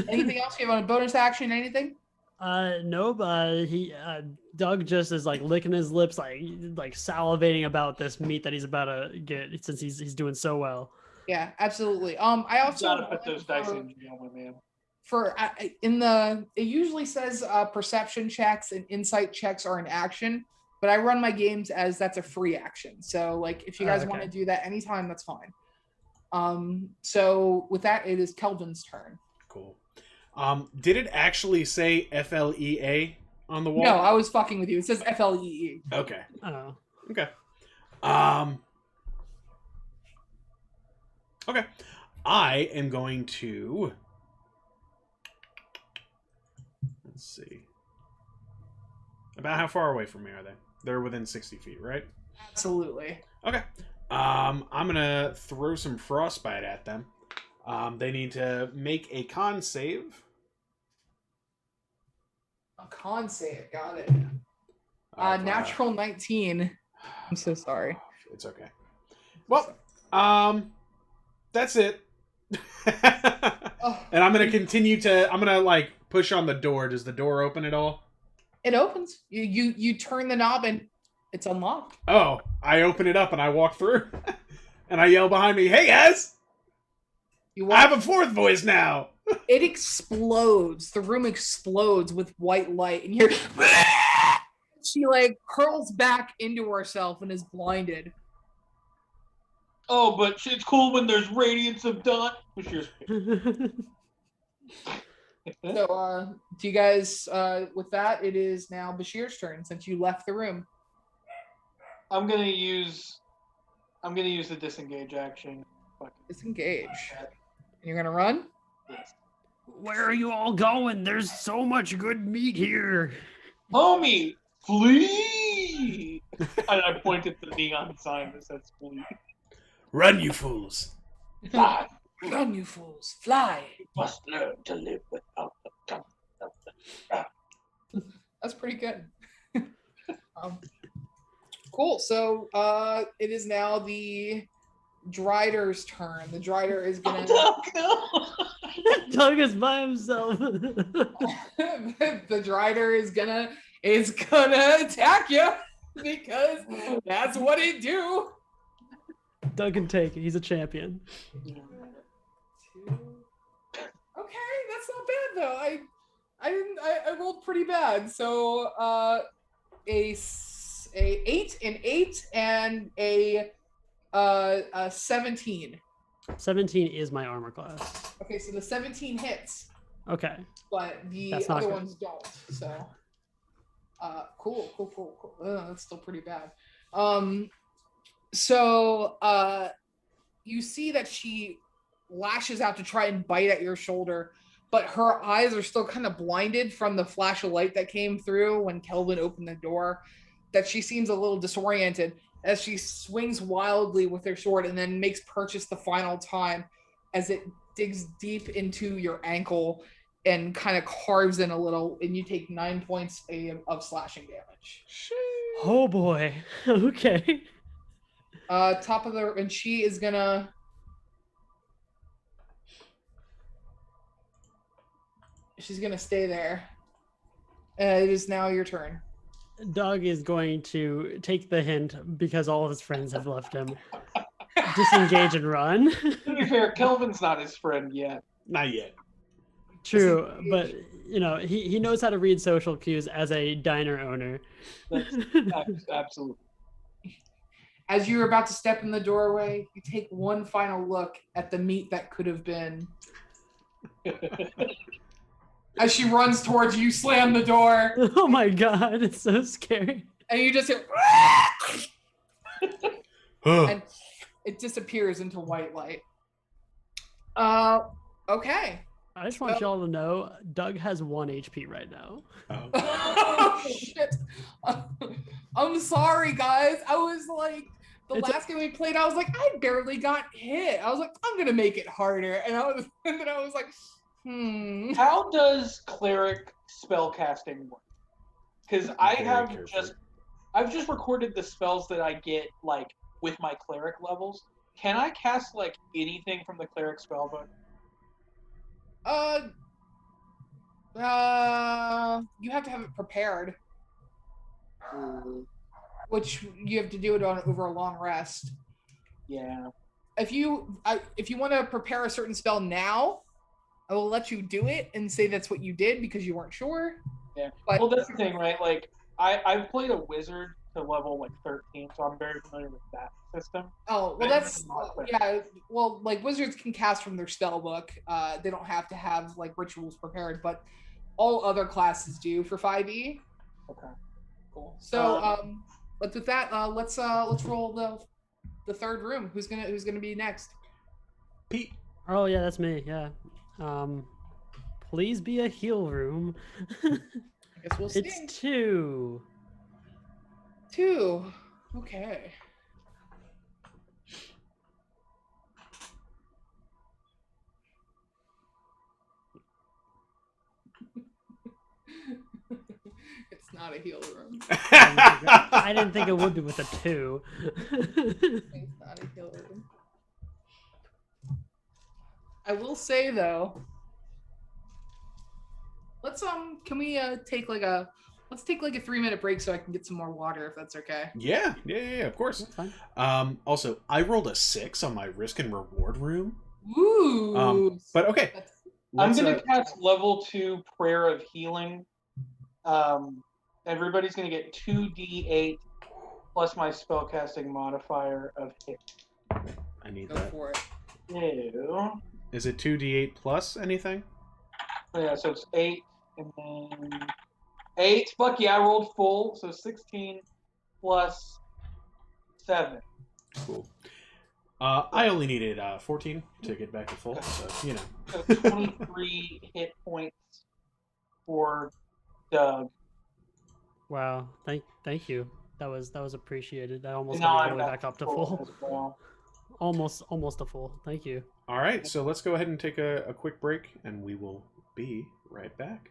Anything else? You have a bonus action? Anything? Nope. Doug just is like licking his lips, like salivating about this meat that he's about to get since he's doing so well. Yeah, absolutely. I also gotta put those dice in jail, my man. It usually says perception checks and insight checks are an action, but I run my games as that's a free action. So like if you guys want to do that anytime, that's fine. So with that, it is Kelvin's turn. Cool. Did it actually say FLEA on the wall? No, I was fucking with you. It says FLEE. Okay. Oh. Okay. Okay. I am going to... Let's see. About how far away from me are they? They're within 60 feet, right? Absolutely. Okay. I'm going to throw some frostbite at them. They need to make a con save. A con save. Got it. Natural 19. I'm so sorry. It's okay. Well, that's it. And I'm going to continue to... I'm going to, like, push on the door. Does the door open at all? It opens. You turn the knob and it's unlocked. Oh, I open it up and I walk through. And I yell behind me, "Hey, guys! I have a fourth voice now!" It explodes. The room explodes with white light. And you're... She, like, curls back into herself and is blinded. Oh, but it's cool when there's radiance of dawn. So, do you guys, with that, it is now Bashir's turn since you left the room. I'm gonna use the disengage action. Disengage. And you're gonna run? Yes. Where are you all going? There's so much good meat here. Homie, flee! I pointed to the neon sign that says flee. Run, you fools! Fly. Run, you fools! Fly! You must learn to live without the tongue. That's pretty good. Cool. So it is now the Drider's turn. The Drider is gonna. Doug is by himself. The Drider is gonna attack you because that's what it do. Doug can take it. He's a champion. Okay, that's not bad though. I rolled pretty bad. So a 8, an 8, and a 17. 17 is my armor class. Okay, so the 17 hits. Okay. But the other ones don't. So cool. That's still pretty bad. So you see that she lashes out to try and bite at your shoulder, but her eyes are still kind of blinded from the flash of light that came through when Kelvin opened the door, that she seems a little disoriented as she swings wildly with her sword and then makes purchase the final time as it digs deep into your ankle and kind of carves in a little, and you take 9 points of slashing damage. Oh boy. Okay. Top of the, and she is gonna. She's gonna stay there. It is now your turn. Doug is going to take the hint because all of his friends have left him. Disengage and run. To be fair, Kelvin's not his friend yet. Not yet. True, but you know he knows how to read social cues as a diner owner. That's absolutely. As you're about to step in the doorway, you take one final look at the meat that could have been. As she runs towards you, slam the door. Oh my god, it's so scary. And you just hear. And it disappears into white light. Okay. I just want y'all to know, Doug has 1 HP right now. Oh shit! I'm sorry, guys. I was like, the last game we played, I was like, I barely got hit. I was like, I'm gonna make it harder, and then I was like, How does cleric spell casting work? Because I've just recorded the spells that I get like with my cleric levels. Can I cast like anything from the cleric spellbook? You have to have it prepared, which you have to do it over a long rest. Yeah. If you want to prepare a certain spell now, I will let you do it and say that's what you did because you weren't sure. Yeah. Well, that's the thing, right? Like, I've played a wizard to level like 13, so I'm very familiar with that system. Oh, well, that's yeah. Well, like wizards can cast from their spell book. They don't have to have like rituals prepared, but all other classes do for 5e. Okay. Cool. So, but with that, let's roll the third room. Who's gonna be next? Pete. Oh yeah, that's me. Yeah. Please be a heal room. I guess we'll see. It's 2. 2. Okay. It's not a heal room. I didn't think it would be with a 2. It's not a heal room. I will say though, let's can we take like a 3-minute break so I can get some more water if that's okay. Yeah, of course. That's fine. Also, I rolled a 6 on my risk and reward room. Ooh. But okay. I'm gonna cast level 2 Prayer of Healing. Everybody's gonna get 2d8 plus my spellcasting modifier of hit. I need Go that. for it. Ew. Is it 2d8 plus anything? Oh, yeah, so it's 8 and then 8. Fuck yeah, I rolled full, so 16 plus 7. Cool. I only needed 14 to get back to full, so you know. So 23 hit points for Doug. Wow. Thank you. That was appreciated. I almost And got now me all I'm the way back up to full. as well. Almost a full. Thank you. All right, so let's go ahead and take a quick break, and we will be right back.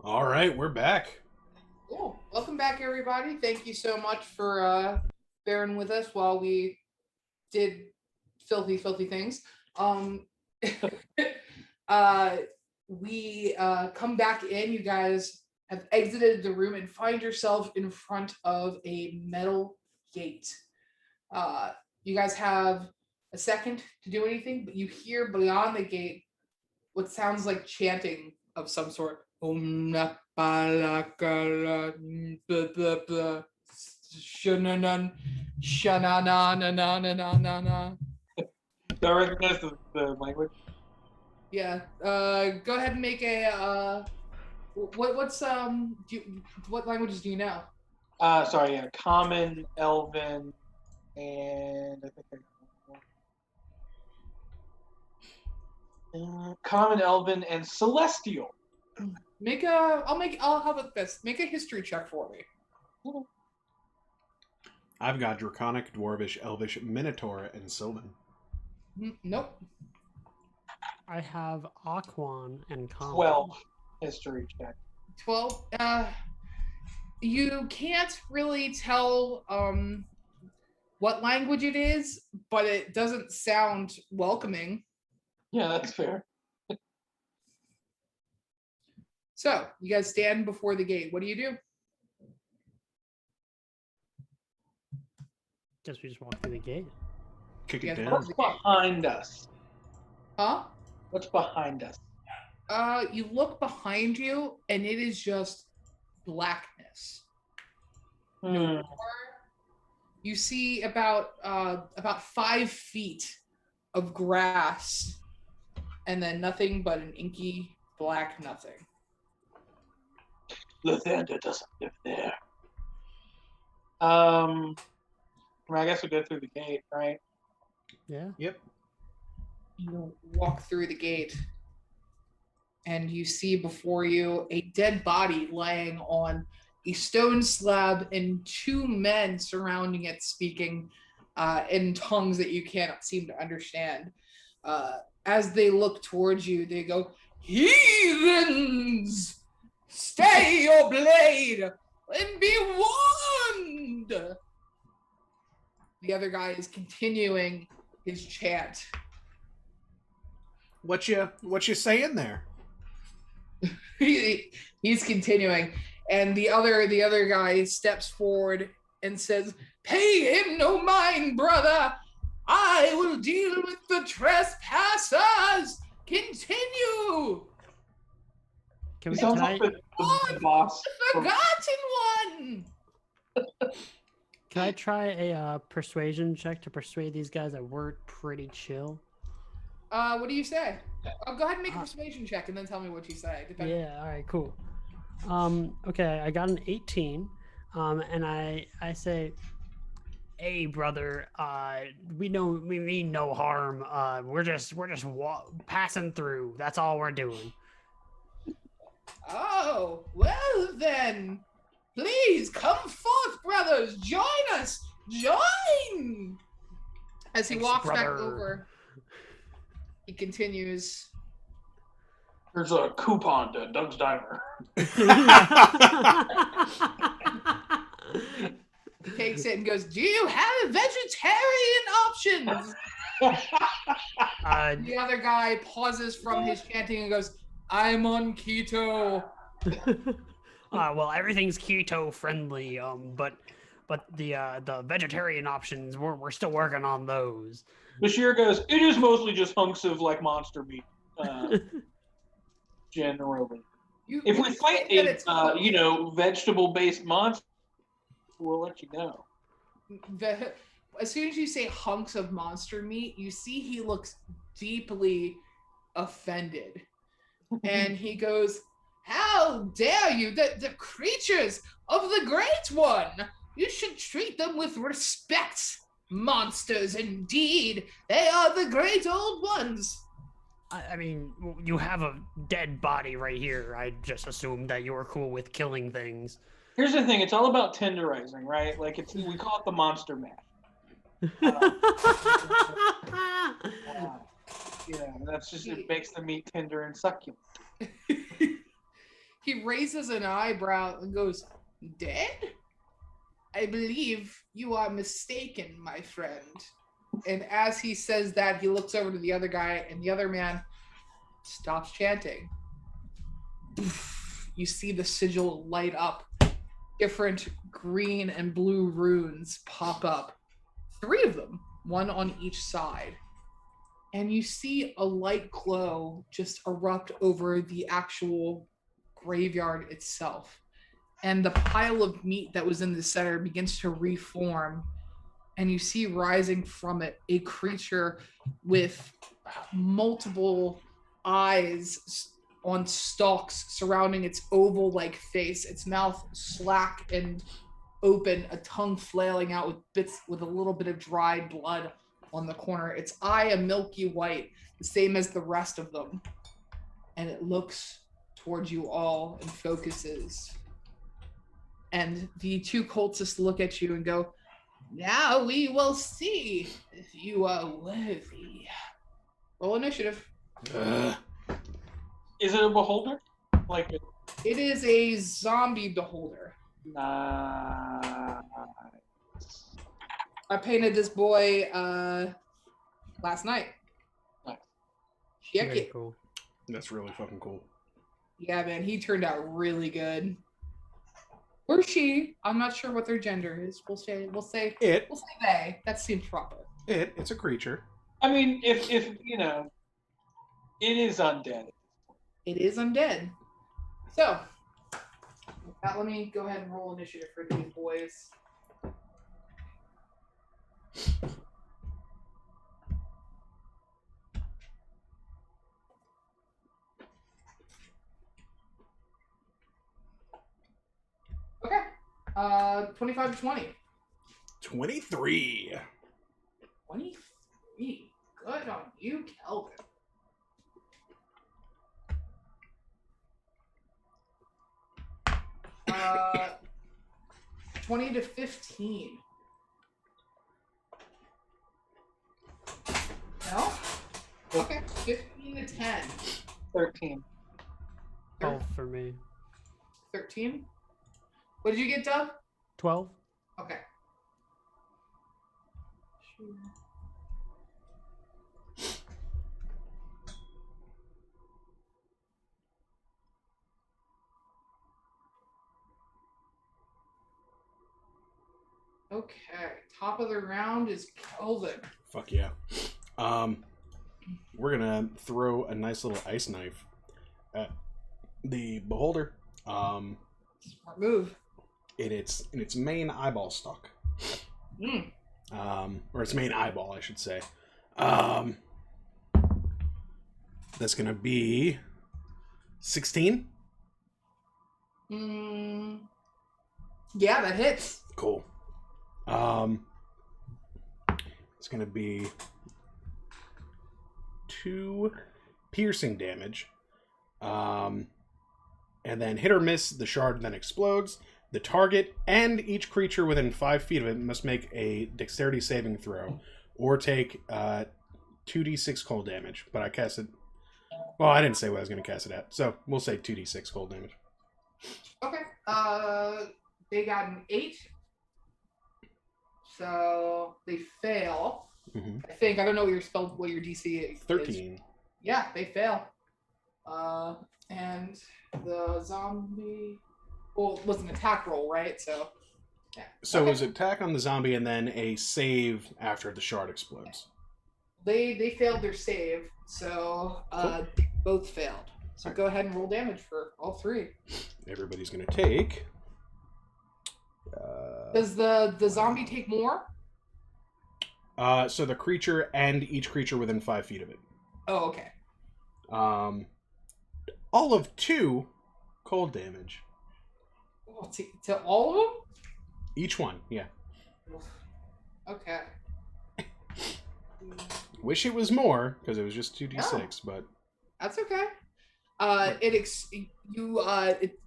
All right, we're back. Cool. Welcome back, everybody. Thank you so much for bearing with us while we did filthy things. We come back in. You guys have exited the room and find yourself in front of a metal gate. You guys have a second to do anything, but you hear beyond the gate what sounds like chanting of some sort. Om Napalakala Shananan Shananananananana. Do I recognize the language? Yeah. Go ahead and make a what languages do you know? Sorry, yeah. Common, Elven, and I think Common, Elven, and Celestial. I'll have this. Make a history check for me. I've got Draconic, Dwarvish, Elvish, Minotaur, and Sylvan. Nope. I have Aquan and Common. 12 history check. 12. You can't really tell what language it is, but it doesn't sound welcoming. Yeah, that's fair. So, you guys stand before the gate. What do you do? Guess we just walk through the gate. Kick Yeah, it down. What's behind us? Huh? What's behind us? You look behind you, and it is just blackness. You see about 5 feet of grass, and then nothing but an inky black nothing. Lathander doesn't live there. I guess we go through the gate, right? Yeah. Yep. You walk through the gate, and you see before you a dead body laying on a stone slab and 2 men surrounding it, speaking in tongues that you cannot seem to understand. As they look towards you, they go, "Heathens! Stay your blade and be warned!" The other guy is continuing his chant. What you saying there? He's continuing, and the other guy steps forward and says, "Pay him no mind, brother. I will deal with the trespassers. Continue." Can Sounds I like the boss. Forgotten one. can I try a persuasion check to persuade these guys that we're pretty chill? What do you say? Go ahead and make a persuasion check, and then tell me what you say. Yeah. All right. Cool. Okay. I got an 18. And I say, "Hey, brother. We mean no harm. We're just passing through. That's all we're doing." Oh, well then. Please come forth, brothers. Join us. Join. As he Thanks, walks back brother. over, he continues. There's a coupon to Doug's Diner. He takes it and goes, "Do you have vegetarian options?" The other guy pauses from his chanting and goes, "I'm on keto." Well, everything's keto friendly. But the vegetarian options, we're still working on those. Bashir goes, "It is mostly just hunks of like monster meat, generally. If we fight a vegetable-based monster, we'll let you know." As soon as you say hunks of monster meat, you see he looks deeply offended, and he goes, "How dare you, the creatures of the Great One! You should treat them with respect. Monsters indeed. They are the great old ones." I mean, you have a dead body right here. I just assumed that you were cool with killing things. Here's the thing: it's all about tenderizing, right? Like we call it the monster mash. That's just it makes the meat tender and succulent. He raises an eyebrow and goes, "Dead? I believe you are mistaken, my friend." And as he says that, he looks over to the other guy, and the other man stops chanting. You see the sigil light up. Different green and blue runes pop up. 3 of them, one on each side. And you see a light glow just erupt over the actual graveyard itself. And the pile of meat that was in the center begins to reform. And you see rising from it a creature with multiple eyes on stalks surrounding its oval-like face, its mouth slack and open, a tongue flailing out with a little bit of dried blood on the corner. Its eye a milky white, the same as the rest of them. And it looks towards you all and focuses. And the 2 cultists look at you and go, "Now we will see if you are worthy." Roll initiative. Is it a beholder? Like it is a zombie beholder. Nah. I painted this boy last night. Nice. Very cool. That's really fucking cool. Yeah, man, he turned out really good. Or she. I'm not sure what their gender is. We'll say It. We'll say they. That seems proper. It's a creature. I mean, if you know, it is undead. It is undead. So, let me go ahead and roll initiative for these boys. Okay. 25 to 20. 23. 23. Good on you, Kelvin. 20 to 15. No? Okay. 15 to 10. 13. 12 for me. 13? What did you get, Dub? 12. Okay. Okay, top of the round is Kelvin. Fuck yeah. We're gonna throw a nice little ice knife at the beholder. Smart move. In its main eyeball stalk. Mm. Or its main eyeball, I should say. That's gonna be 16. Yeah, that hits. Cool. It's gonna be 2 piercing damage. And then hit or miss, the shard then explodes. The target and each creature within 5 feet of it must make a dexterity saving throw or take 2d6 cold damage. But I cast it. Well, I didn't say what I was going to cast it at, so we'll say 2d6 cold damage. Okay. They got an 8. So they fail. Mm-hmm. I think. I don't know what your DC is. 13. Yeah, they fail. And the zombie. Well, it was an attack roll, right? So. Yeah. So it was attack on the zombie and then a save after the shard explodes. They failed their save, so Cool. they both failed. So go ahead and roll damage for all 3. Everybody's going to take. Does the zombie take more? So the creature and each creature within 5 feet of it. Oh, okay. All of 2 cold damage. Oh, to all of them? Each one, yeah. Okay. Wish it was more because it was just 2d6, but That's okay.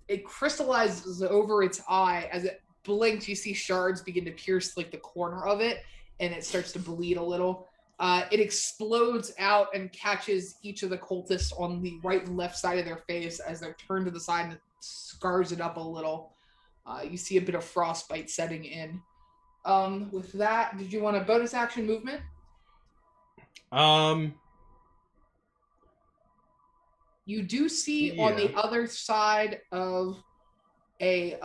It crystallizes over its eye as it blinks. You see shards begin to pierce like the corner of it, and it starts to bleed a little. It explodes out and catches each of the cultists on the right and left side of their face as they're turned to the side scars it up a little. You see a bit of frostbite setting in. With that, did you want a bonus action movement? You do see on the other side of the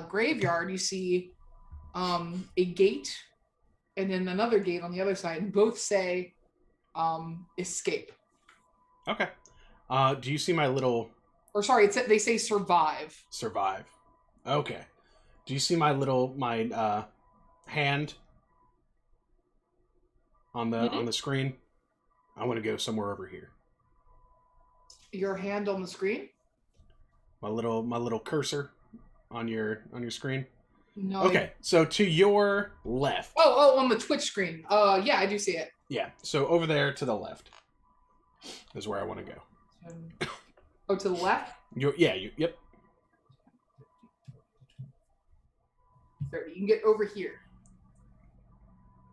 graveyard, you see a gate and then another gate on the other side, and both say escape. Okay. Do you see my little... Or sorry, they say survive. Survive. Okay. Do you see my hand on the screen? I want to go somewhere over here. Your hand on the screen? My little cursor on your screen? No. Okay, so to your left. Oh, on the Twitch screen. Yeah, I do see it. Yeah, so over there to the left is where I want to go. Oh, to the left? Yep. 30. You can get over here.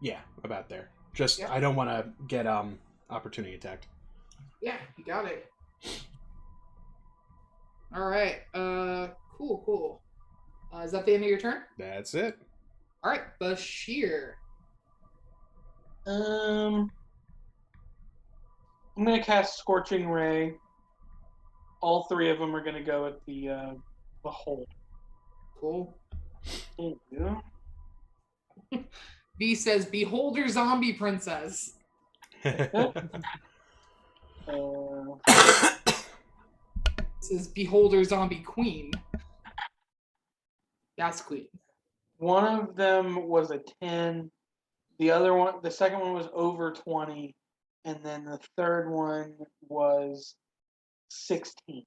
Yeah, about there. Just, yeah. I don't want to get opportunity attacked. Yeah, you got it. All right. Cool. Is that the end of your turn? That's it. All right, Bashir. I'm gonna cast Scorching Ray. All three of them are gonna go at the hole. Cool. Thank you. B says, "Beholder, zombie princess." Says, "Beholder, zombie queen." That's queen. One of them was a 10. The second one was over 20, and then the third one was 16.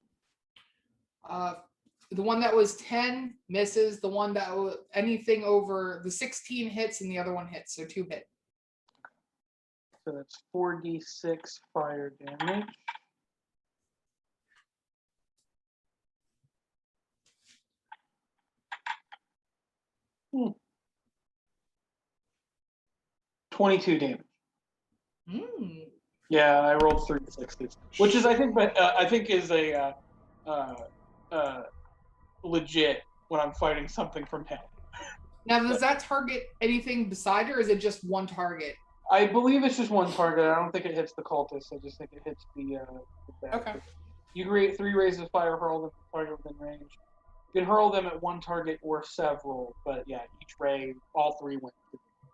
The one that was 10 misses. The one that was anything over the 16 hits, and the other one hits. So 2 hit. So that's 4d6 fire damage. Hmm. 22 damage. Mm. Yeah, I rolled 3 6s, which is I think is a legit when I'm fighting something from hell. Now, does that target anything beside her, or is it just one target? I believe it's just one target. I don't think it hits the cultist. I just think it hits the Okay. You create 3 rays of fire, hurl them at target within range. You can hurl them at one target or several, but yeah, each ray, all 3 went.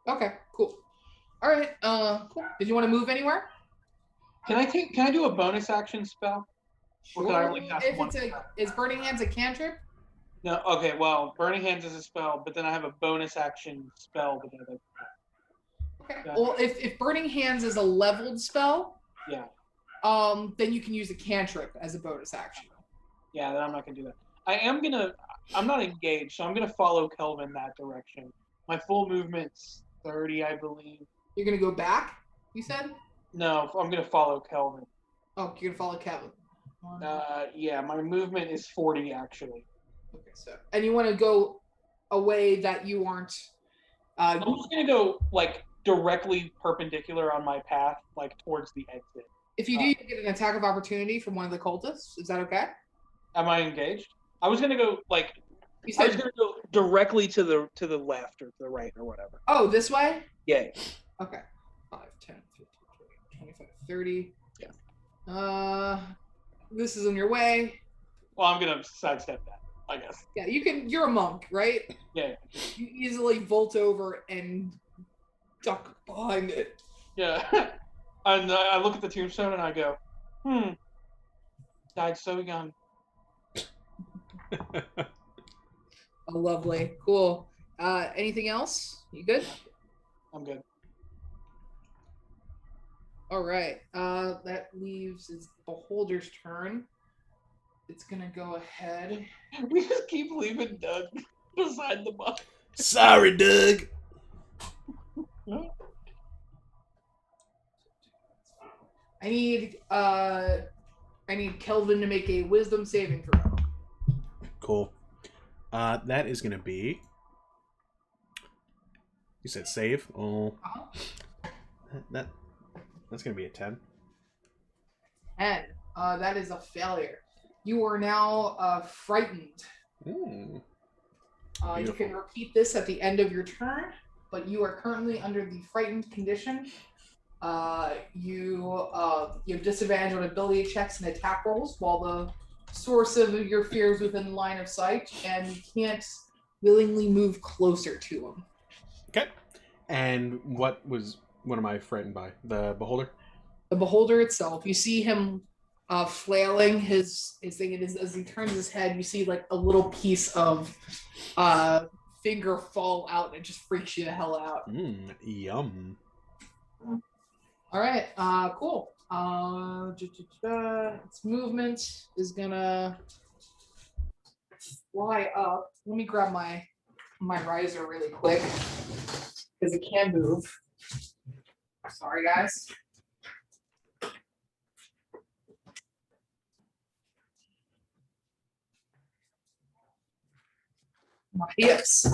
Okay, cool. All right, cool. Did you want to move anywhere? Can I do a bonus action spell? Or can I only cast If one? Is Burning Hands a cantrip? No. Okay. Well, Burning Hands is a spell, but then I have a bonus action spell. Okay. Well, if Burning Hands is a leveled spell, yeah. Then you can use a cantrip as a bonus action. Yeah, then I'm not gonna do that. I'm not engaged, so I'm gonna follow Kelvin that direction. My full movement's 30, I believe. You're gonna go back, you said? No, I'm gonna follow Kelvin. Oh, you're gonna follow Kelvin. Yeah, my movement is 40 actually. Okay, so and you want to go a way that you aren't. I'm just gonna go like directly perpendicular on my path, like towards the exit. If you do, you get an attack of opportunity from one of the cultists. Is that okay? Am I engaged? I was gonna go like. I was gonna go directly to the left or to the right or whatever. Oh, this way? Yeah. Okay. 5, 10, 15, 20, 25, 30. Yeah. This is in your way. Well, I'm gonna sidestep that, I guess. Yeah, you can. You're a monk, right? Yeah. You easily vault over and duck behind it. Yeah. And I look at the tombstone and I go, died so young. Oh, lovely. Cool. Anything else? You good? I'm good. All right. That leaves is Beholder's turn. It's gonna go ahead. We just keep leaving Doug beside the bus. Sorry, Doug. I need Kelvin to make a wisdom saving throw. Cool. That is gonna be. You said save. Oh. That's gonna be a 10. 10. That is a failure. You are now frightened. Mm. You can repeat this at the end of your turn, but you are currently under the frightened condition. You have disadvantage on ability checks and attack rolls while the source of your fear is within line of sight, and you can't willingly move closer to him. Okay. And what am I frightened by? The beholder? The beholder itself. You see him flailing his thing, and as he turns his head, you see like a little piece of finger fall out, and it just freaks you the hell out. Yum. All right, cool. Its movement is gonna fly up. Let me grab my riser really quick because it can move. Sorry, guys. Yes.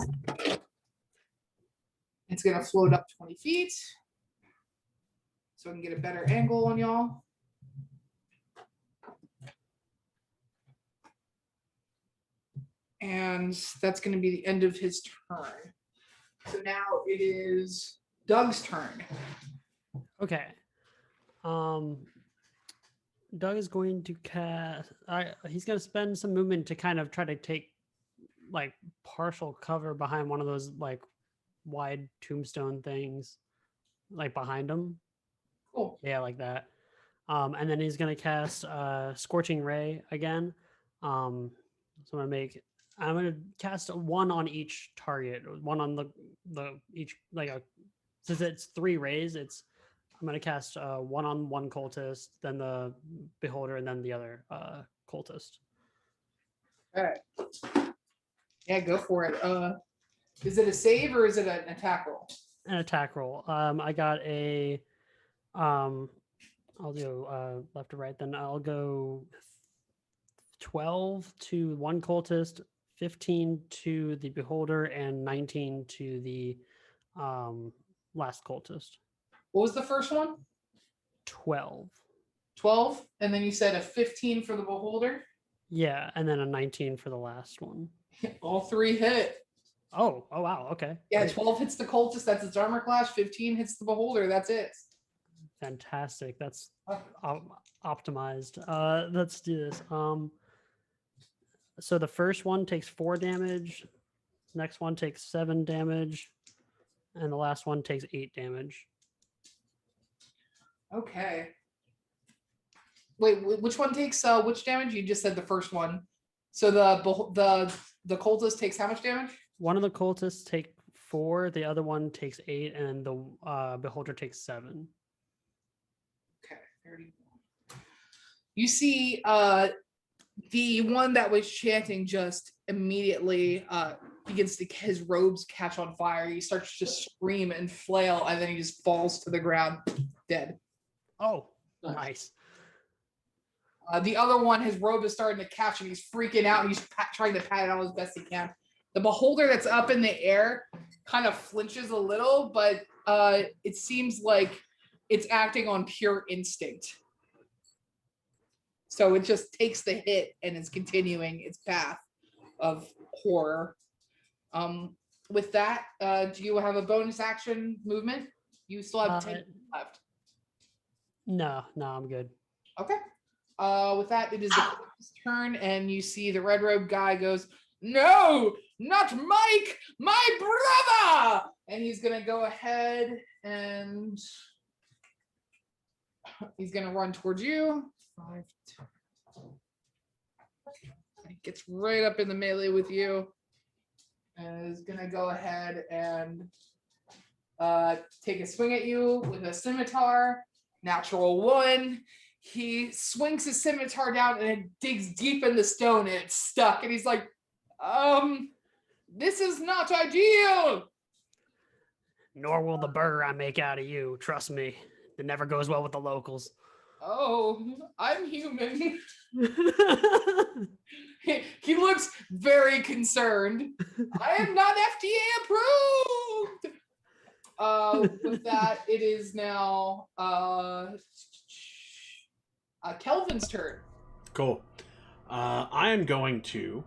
It's gonna float up 20 feet. So I can get a better angle on y'all. And that's going to be the end of his turn. So now it is Doug's turn. Okay. Doug is going to cast. He's going to spend some movement to kind of try to take like partial cover behind one of those like wide tombstone things, like behind him. Cool. Yeah, like that. And then he's gonna cast Scorching Ray again. So I'm gonna cast one on each target, one on the each like a since it's 3 rays. I'm gonna cast one on one cultist, then the beholder, and then the other cultist. All right. Yeah, go for it. Is it a save or is it an attack roll? An attack roll. I got a I'll do left to right. Then I'll go 12 to one cultist, 15 to the beholder, and 19 to the last cultist. What was the first one? 12. 12, and then you said a 15 for the beholder. Yeah, and then a 19 for the last one. All 3 hit. Oh wow, okay. Yeah, 12 hits the cultist. That's its armor class. 15 hits the beholder. That's it. Fantastic. That's optimized. Let's do this. So the first one takes 4 damage. Next one takes 7 damage, and the last one takes 8 damage. Okay. Wait, which one takes which damage? You just said the first one. So the cultist takes how much damage? One of the cultists take 4, the other one takes 8, and the beholder takes 7. Okay, 31. You see the one that was chanting just immediately begins to his robes catch on fire. He starts to scream and flail, and then he just falls to the ground dead. Oh, nice. The other one, his robe is starting to catch and he's freaking out and he's trying to pat it on as best he can. The beholder that's up in the air kind of flinches a little, but it seems like it's acting on pure instinct. So it just takes the hit and is continuing its path of horror. With that, do you have a bonus action movement? You still have 10 left. No, I'm good. Okay. With that, it is the turn, and you see the red robe guy goes, "No, not Mike, my brother!" And he's gonna go ahead and he's gonna run towards you. 5, 10. He gets right up in the melee with you, and is gonna go ahead and take a swing at you with a scimitar. Natural 1. He swings his scimitar down and it digs deep in the stone and it's stuck. And he's like, this is not ideal. Nor will the burger I make out of you. Trust me. It never goes well with the locals. Oh, I'm human. He looks very concerned. I am not FDA approved. With that, it is now Kelvin's turn. Cool. I am going to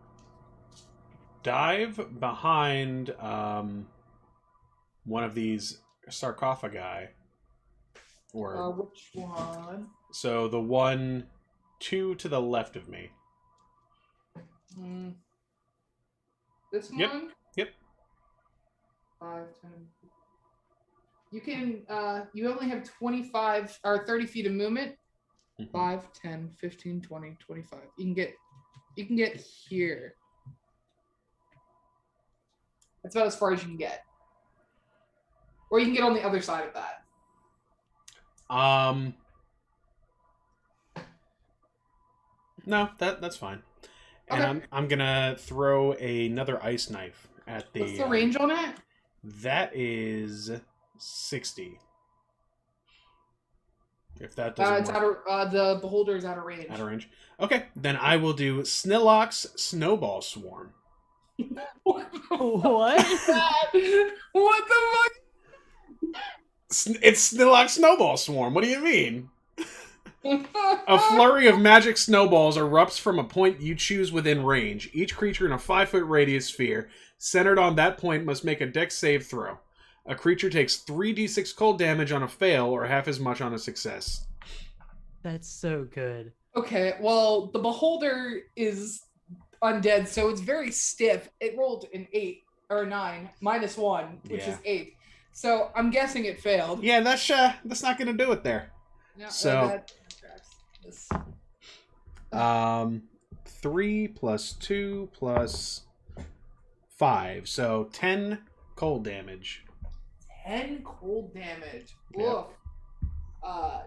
dive behind one of these sarcophagi. Or which one? So the one 2 to the left of me. This Yep. one? Yep. 5, 10. You can, you only have 25 or 30 feet of movement. 5, 10, 15, 20, 25. You can get here. That's about as far as you can get. Or you can get on the other side of that. No, that's fine. And Okay. I'm gonna throw another ice knife at the. What's the range on it? That is 60. If that doesn't It's work. out of the beholder is out of range. Out of range. Okay, then I will do Snillock's Snowball Swarm. What? What the fuck? It's Snillock's Snowball Swarm. What do you mean? A flurry of magic snowballs erupts from a point you choose within range. Each creature in a 5-foot radius sphere centered on that point must make a dex save throw. A creature takes 3d6 cold damage on a fail or half as much on a success. That's so good. Okay, well, the beholder is undead, so it's very stiff. It rolled an 8 or 9 -1, which is 8. So I'm guessing it failed. Yeah, that's not gonna do it there. Yeah, so that tracks. 3 plus 2 plus 5, so 10 cold damage. 10 cold damage. Yep.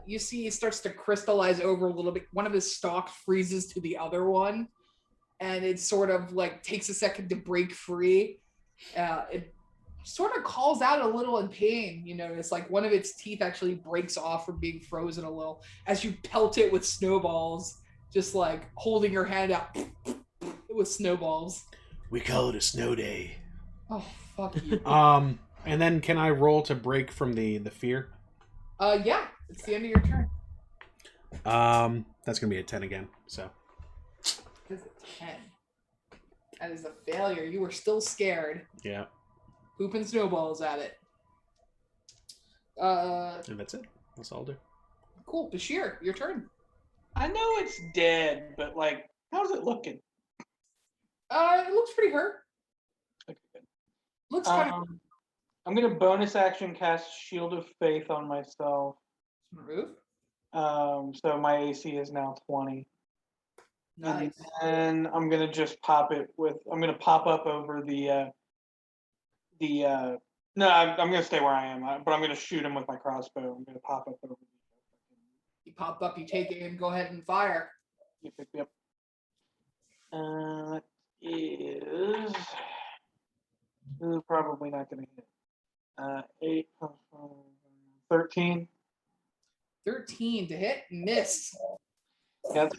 You see he starts to crystallize over a little bit. One of his stalks freezes to the other one, and it sort of like takes a second to break free. It sort of calls out a little in pain. You notice like one of its teeth actually breaks off from being frozen a little as you pelt it with snowballs, just like holding your hand out with snowballs. We call it a snow day. Oh, fuck you. And then can I roll to break from the fear? Yeah, it's the end of your turn. That's gonna be a 10 again. So. It's a 10. That is a failure. You were still scared. Yeah. Pooping snowballs at it. And that's it. That's all I'll do. Cool. Bashir, your turn. I know it's dead, but like, how's it looking? It looks pretty hurt. Okay, good. Looks kind of I'm gonna bonus action cast Shield of Faith on myself. smooth. So my AC is now 20. Nice. And I'm gonna just pop it with. I'm gonna pop up over the. No, I'm gonna stay where I am, but I'm gonna shoot him with my crossbow. I'm gonna pop up over. You pop up, you take aim, go ahead and fire. Yep. Is probably not gonna hit. 8 plus 13. 13 to hit, miss. That's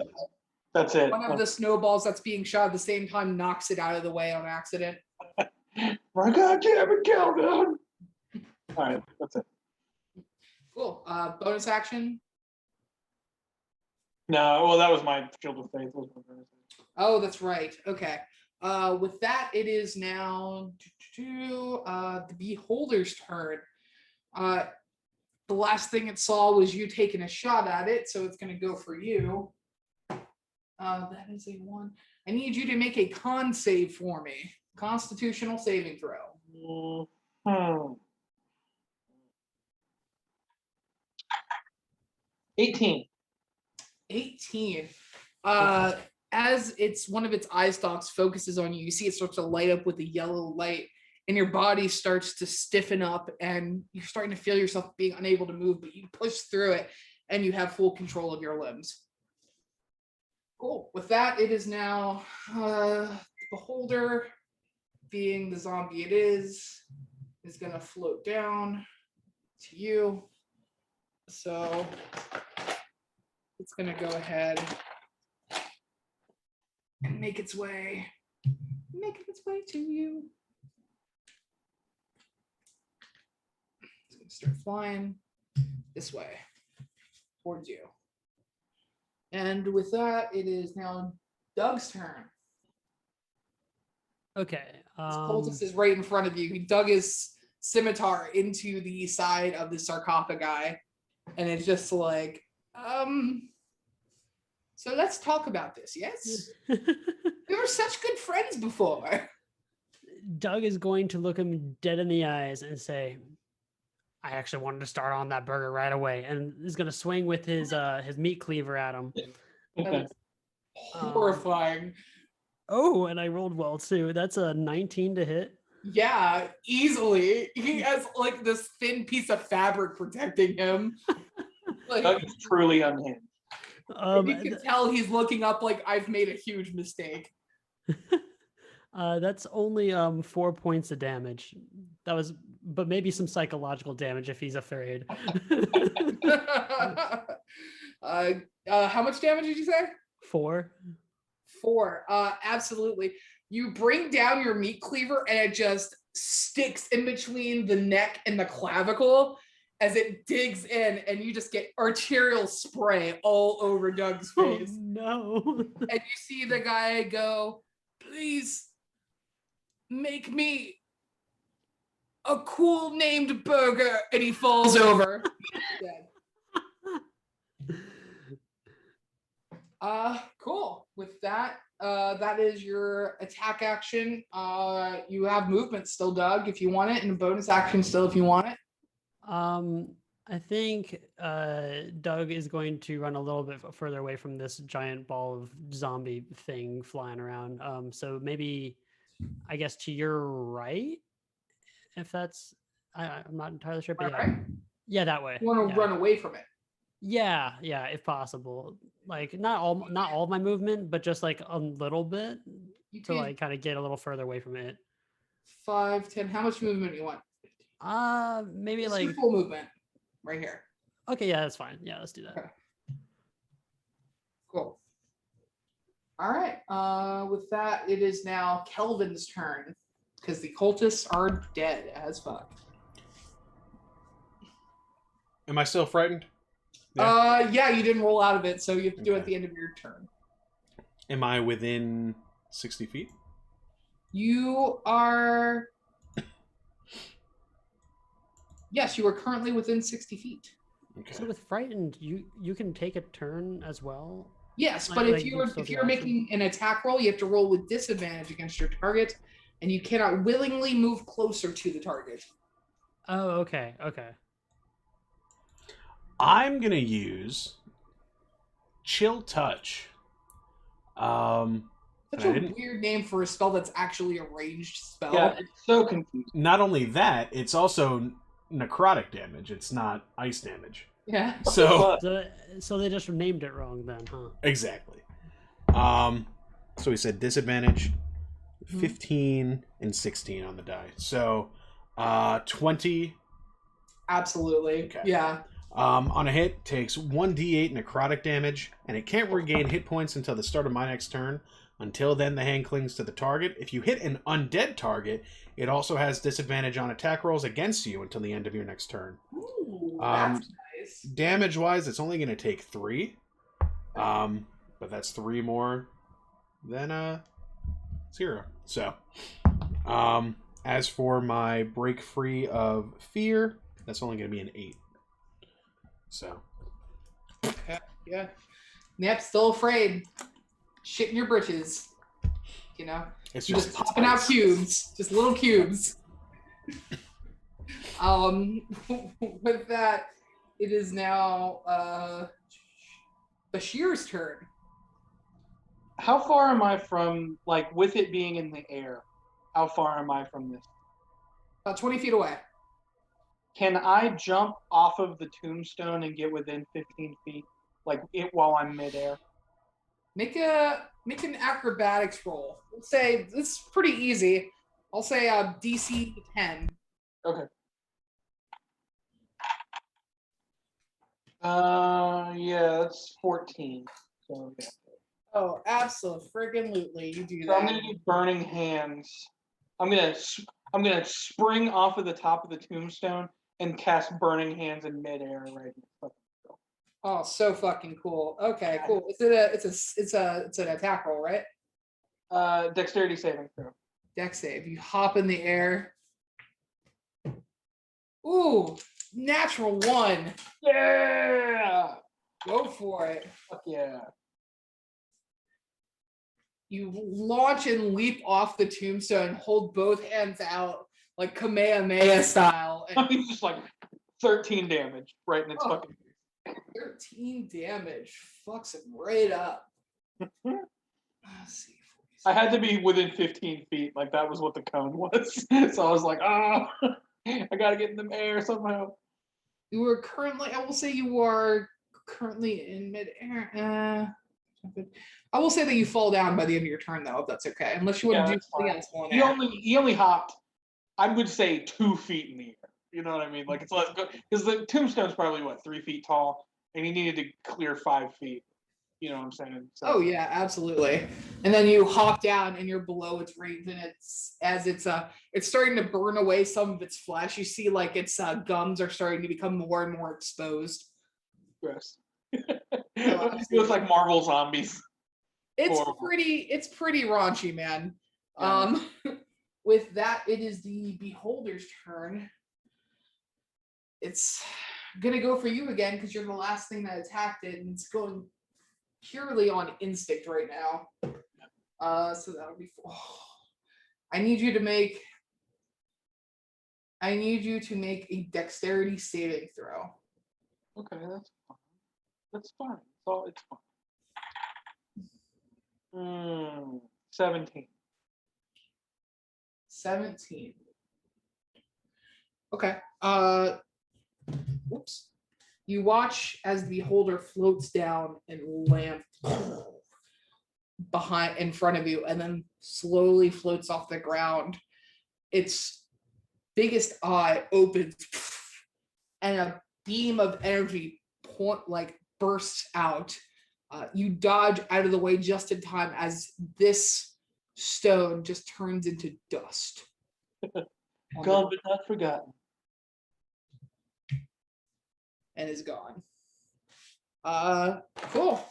it. One of the snowballs that's being shot at the same time knocks it out of the way on accident. My God, damn it, Calvin! All right, that's it. Cool. Bonus action. No, well, that was my Shield of Faith. Oh, that's right. Okay. With that, it is now the Beholder's turn. The last thing it saw was you taking a shot at it, so it's going to go for you. That is a 1. I need you to make a con save for me. Constitutional saving throw. 18. 18. As it's one of its eye stalks focuses on you, you see it starts to light up with a yellow light, and your body starts to stiffen up, and you're starting to feel yourself being unable to move, but you push through it, and you have full control of your limbs. Cool. With that, it is now the Beholder, being the zombie it is going to float down to you. So it's going to go ahead and make its way to you. It's going to start flying this way towards you. And with that, it is now Doug's turn. Okay. This cultist is right in front of you. He dug his scimitar into the side of the sarcophagi, and it's just like, so let's talk about this, yes? We were such good friends before. Doug is going to look him dead in the eyes and say, I actually wanted to start on that burger right away, and is going to swing with his meat cleaver at him. Okay. Horrifying. Oh, and I rolled well too. That's a 19 to hit. Yeah, easily. He has like this thin piece of fabric protecting him. Like, Doug is truly unhinged. you can tell he's looking up like, I've made a huge mistake. That's only 4 points of damage. That was, but maybe some psychological damage if he's afraid. How much damage did you say? 4. 4. Absolutely. You bring down your meat cleaver and it just sticks in between the neck and the clavicle as it digs in, and you just get arterial spray all over Doug's face. Oh, no. And you see the guy go, please make me a cool named burger, and he falls over. Dead. Cool. With that, that is your attack action. You have movement still, Doug, if you want it, and a bonus action still if you want it. I think Doug is going to run a little bit further away from this giant ball of zombie thing flying around. So maybe, I guess, to your right, if that's, I'm not entirely sure, but yeah, that way. You want to run away from it? Yeah, if possible. Like not all of my movement, but just like a little bit to like kind of get a little further away from it. 5, 10. How much movement do you want? Maybe Just like your full movement right here. Okay, yeah, that's fine. Yeah, let's do that. Okay. Cool. All right. With that, it is now Kelvin's turn because the cultists are dead as fuck. Am I still frightened? Yeah, you didn't roll out of it, so you have to do it at the end of your turn. Am I within 60 feet? You are. Yes, you are currently within 60 feet. Okay. So with frightened, you can take a turn as well. Yes, but if you're making an attack roll, you have to roll with disadvantage against your target, and you cannot willingly move closer to the target. Oh, okay. I'm gonna use Chill Touch. Such a weird name for a spell that's actually a ranged spell. Yeah, it's so confusing. Not only that, it's also necrotic damage. It's not ice damage. Yeah. So they just named it wrong then, huh? Exactly. So we said disadvantage, 15 and 16 on the die. So 20. Absolutely. Okay. Yeah. On a hit, takes 1d8 necrotic damage, and it can't regain hit points until the start of my next turn. Until then, the hand clings to the target. If you hit an undead target, it also has disadvantage on attack rolls against you until the end of your next turn. Ooh, that's nice. Damage-wise, it's only going to take 3. But that's 3 more than 0. So, as for my break free of fear, that's only going to be an 8. So. Yeah. Yep, still afraid. Shit in your britches. You know? It's just popping out cubes. Just little cubes. With that, it is now Bashir's turn. How far am I from, like, with it being in the air, how far am I from this? About 20 feet away. Can I jump off of the tombstone and get within 15 feet, like it while I'm midair? Make an acrobatics roll. Let's say this is pretty easy. I'll say DC 10. Okay. Yeah, that's 14. So yeah. Oh, absolutely, you do that. So I'm gonna do burning hands. I'm gonna spring off of the top of the tombstone and cast burning hands in midair right now. Oh, so fucking cool. Okay, cool. It's an attack roll, right? Dexterity saving throw. Dex save. You hop in the air. Ooh, natural 1. Yeah. Go for it. Fuck yeah. You launch and leap off the tombstone, hold both hands out like Kamehameha style. And He's just like 13 damage right in its fucking. 13 damage. Fucks it right up. Let's see. I had to be within 15 feet. Like that was what the cone was. So I was like, oh, I gotta get in the air somehow. You are currently, I will say you are currently in midair. I will say that you fall down by the end of your turn, though, if that's okay. Unless you want to do something else. He only hopped, I would say, 2 feet in the air. You know what I mean? Like it's like because the tombstone's probably what 3 feet tall, and he needed to clear 5 feet. You know what I'm saying? So. Oh yeah, absolutely. And then you hop down, and you're below its range, and it's starting to burn away some of its flesh. You see, like its gums are starting to become more and more exposed. Gross. It looks like Marvel zombies. It's pretty raunchy, man. Yeah. With that, it is the beholder's turn. It's gonna go for you again because you're the last thing that attacked it, and it's going purely on instinct right now. So that would be 4. I need you to make a dexterity saving throw. Okay, that's fine. That's fine. It's fine. 17. 17. Okay. Whoops. You watch as the beholder floats down and lands in front of you, and then slowly floats off the ground. Its biggest eye opens, and a beam of energy bursts out. You dodge out of the way just in time as this stone just turns into dust. Gone but not forgotten. And is gone. Cool.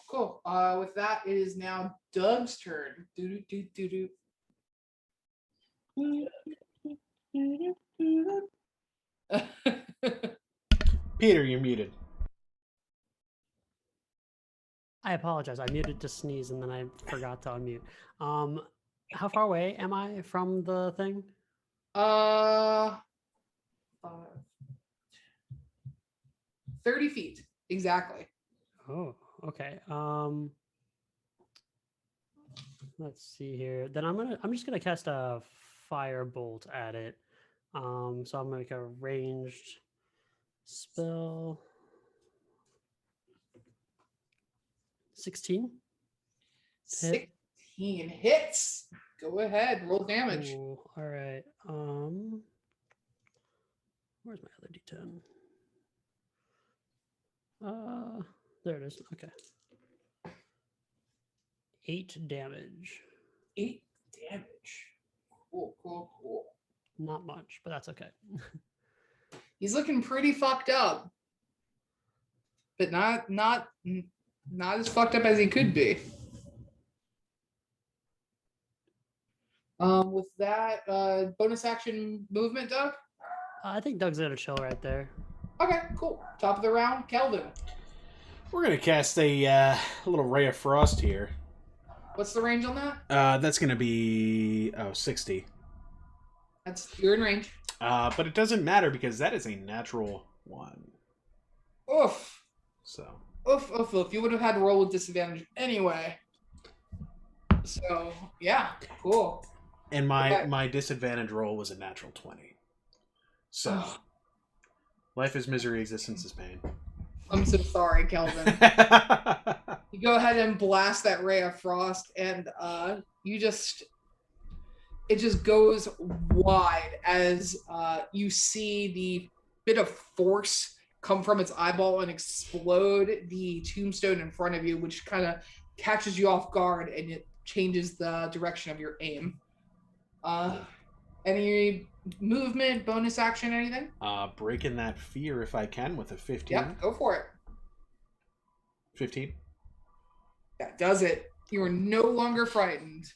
With that, it is now Doug's turn. Peter, you're muted. I apologize. I muted to sneeze and then I forgot to unmute. How far away am I from the thing? 30 feet exactly. Oh, okay. Let's see here. Then I'm just gonna cast a firebolt at it. So I'm gonna make a ranged spell. 16. 16 hits. Go ahead, roll damage. Ooh, all right. Where's my other D10? There it is. Okay. 8 damage. 8 damage. Cool. Not much, but that's okay. He's looking pretty fucked up, but not as fucked up as he could be. With that, bonus action movement, Doug? I think Doug's gonna chill right there. Okay, cool. Top of the round, Kelvin. We're going to cast a little ray of frost here. What's the range on that? That's going to be 60. You're in range. But it doesn't matter because that is a natural 1. Oof. So. Oof. You would have had to roll with disadvantage anyway. So, yeah, cool. And my disadvantage roll was a natural 20. So, life is misery, existence is pain. I'm so sorry, Kelvin. You go ahead and blast that ray of frost, and it just goes wide as you see the bit of force come from its eyeball and explode the tombstone in front of you, which kind of catches you off guard, and it changes the direction of your aim. Any movement, bonus action, anything? Breaking that fear if I can with a 15. Yep, go for it. 15. That does it. You are no longer frightened.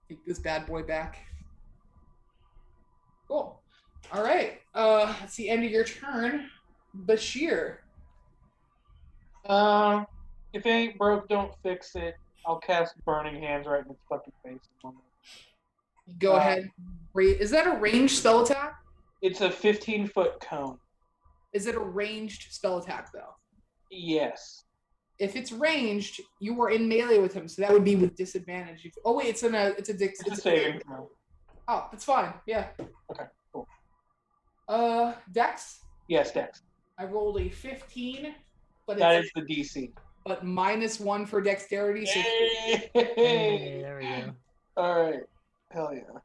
Take this bad boy back. Cool. All right. That's the end of your turn. Bashir. If it ain't broke, don't fix it. I'll cast Burning Hands right in its fucking face. Go ahead. Is that a ranged spell attack? It's a 15-foot cone. Is it a ranged spell attack, though? Yes. If it's ranged, you are in melee with him, so that would be with disadvantage. Oh wait, it's a saving throw. Oh, it's fine. Yeah. Okay, cool. Dex? Yes, Dex. I rolled a 15, but that is the DC. But -1 for dexterity. So hey, there we go. All right. Hell yeah.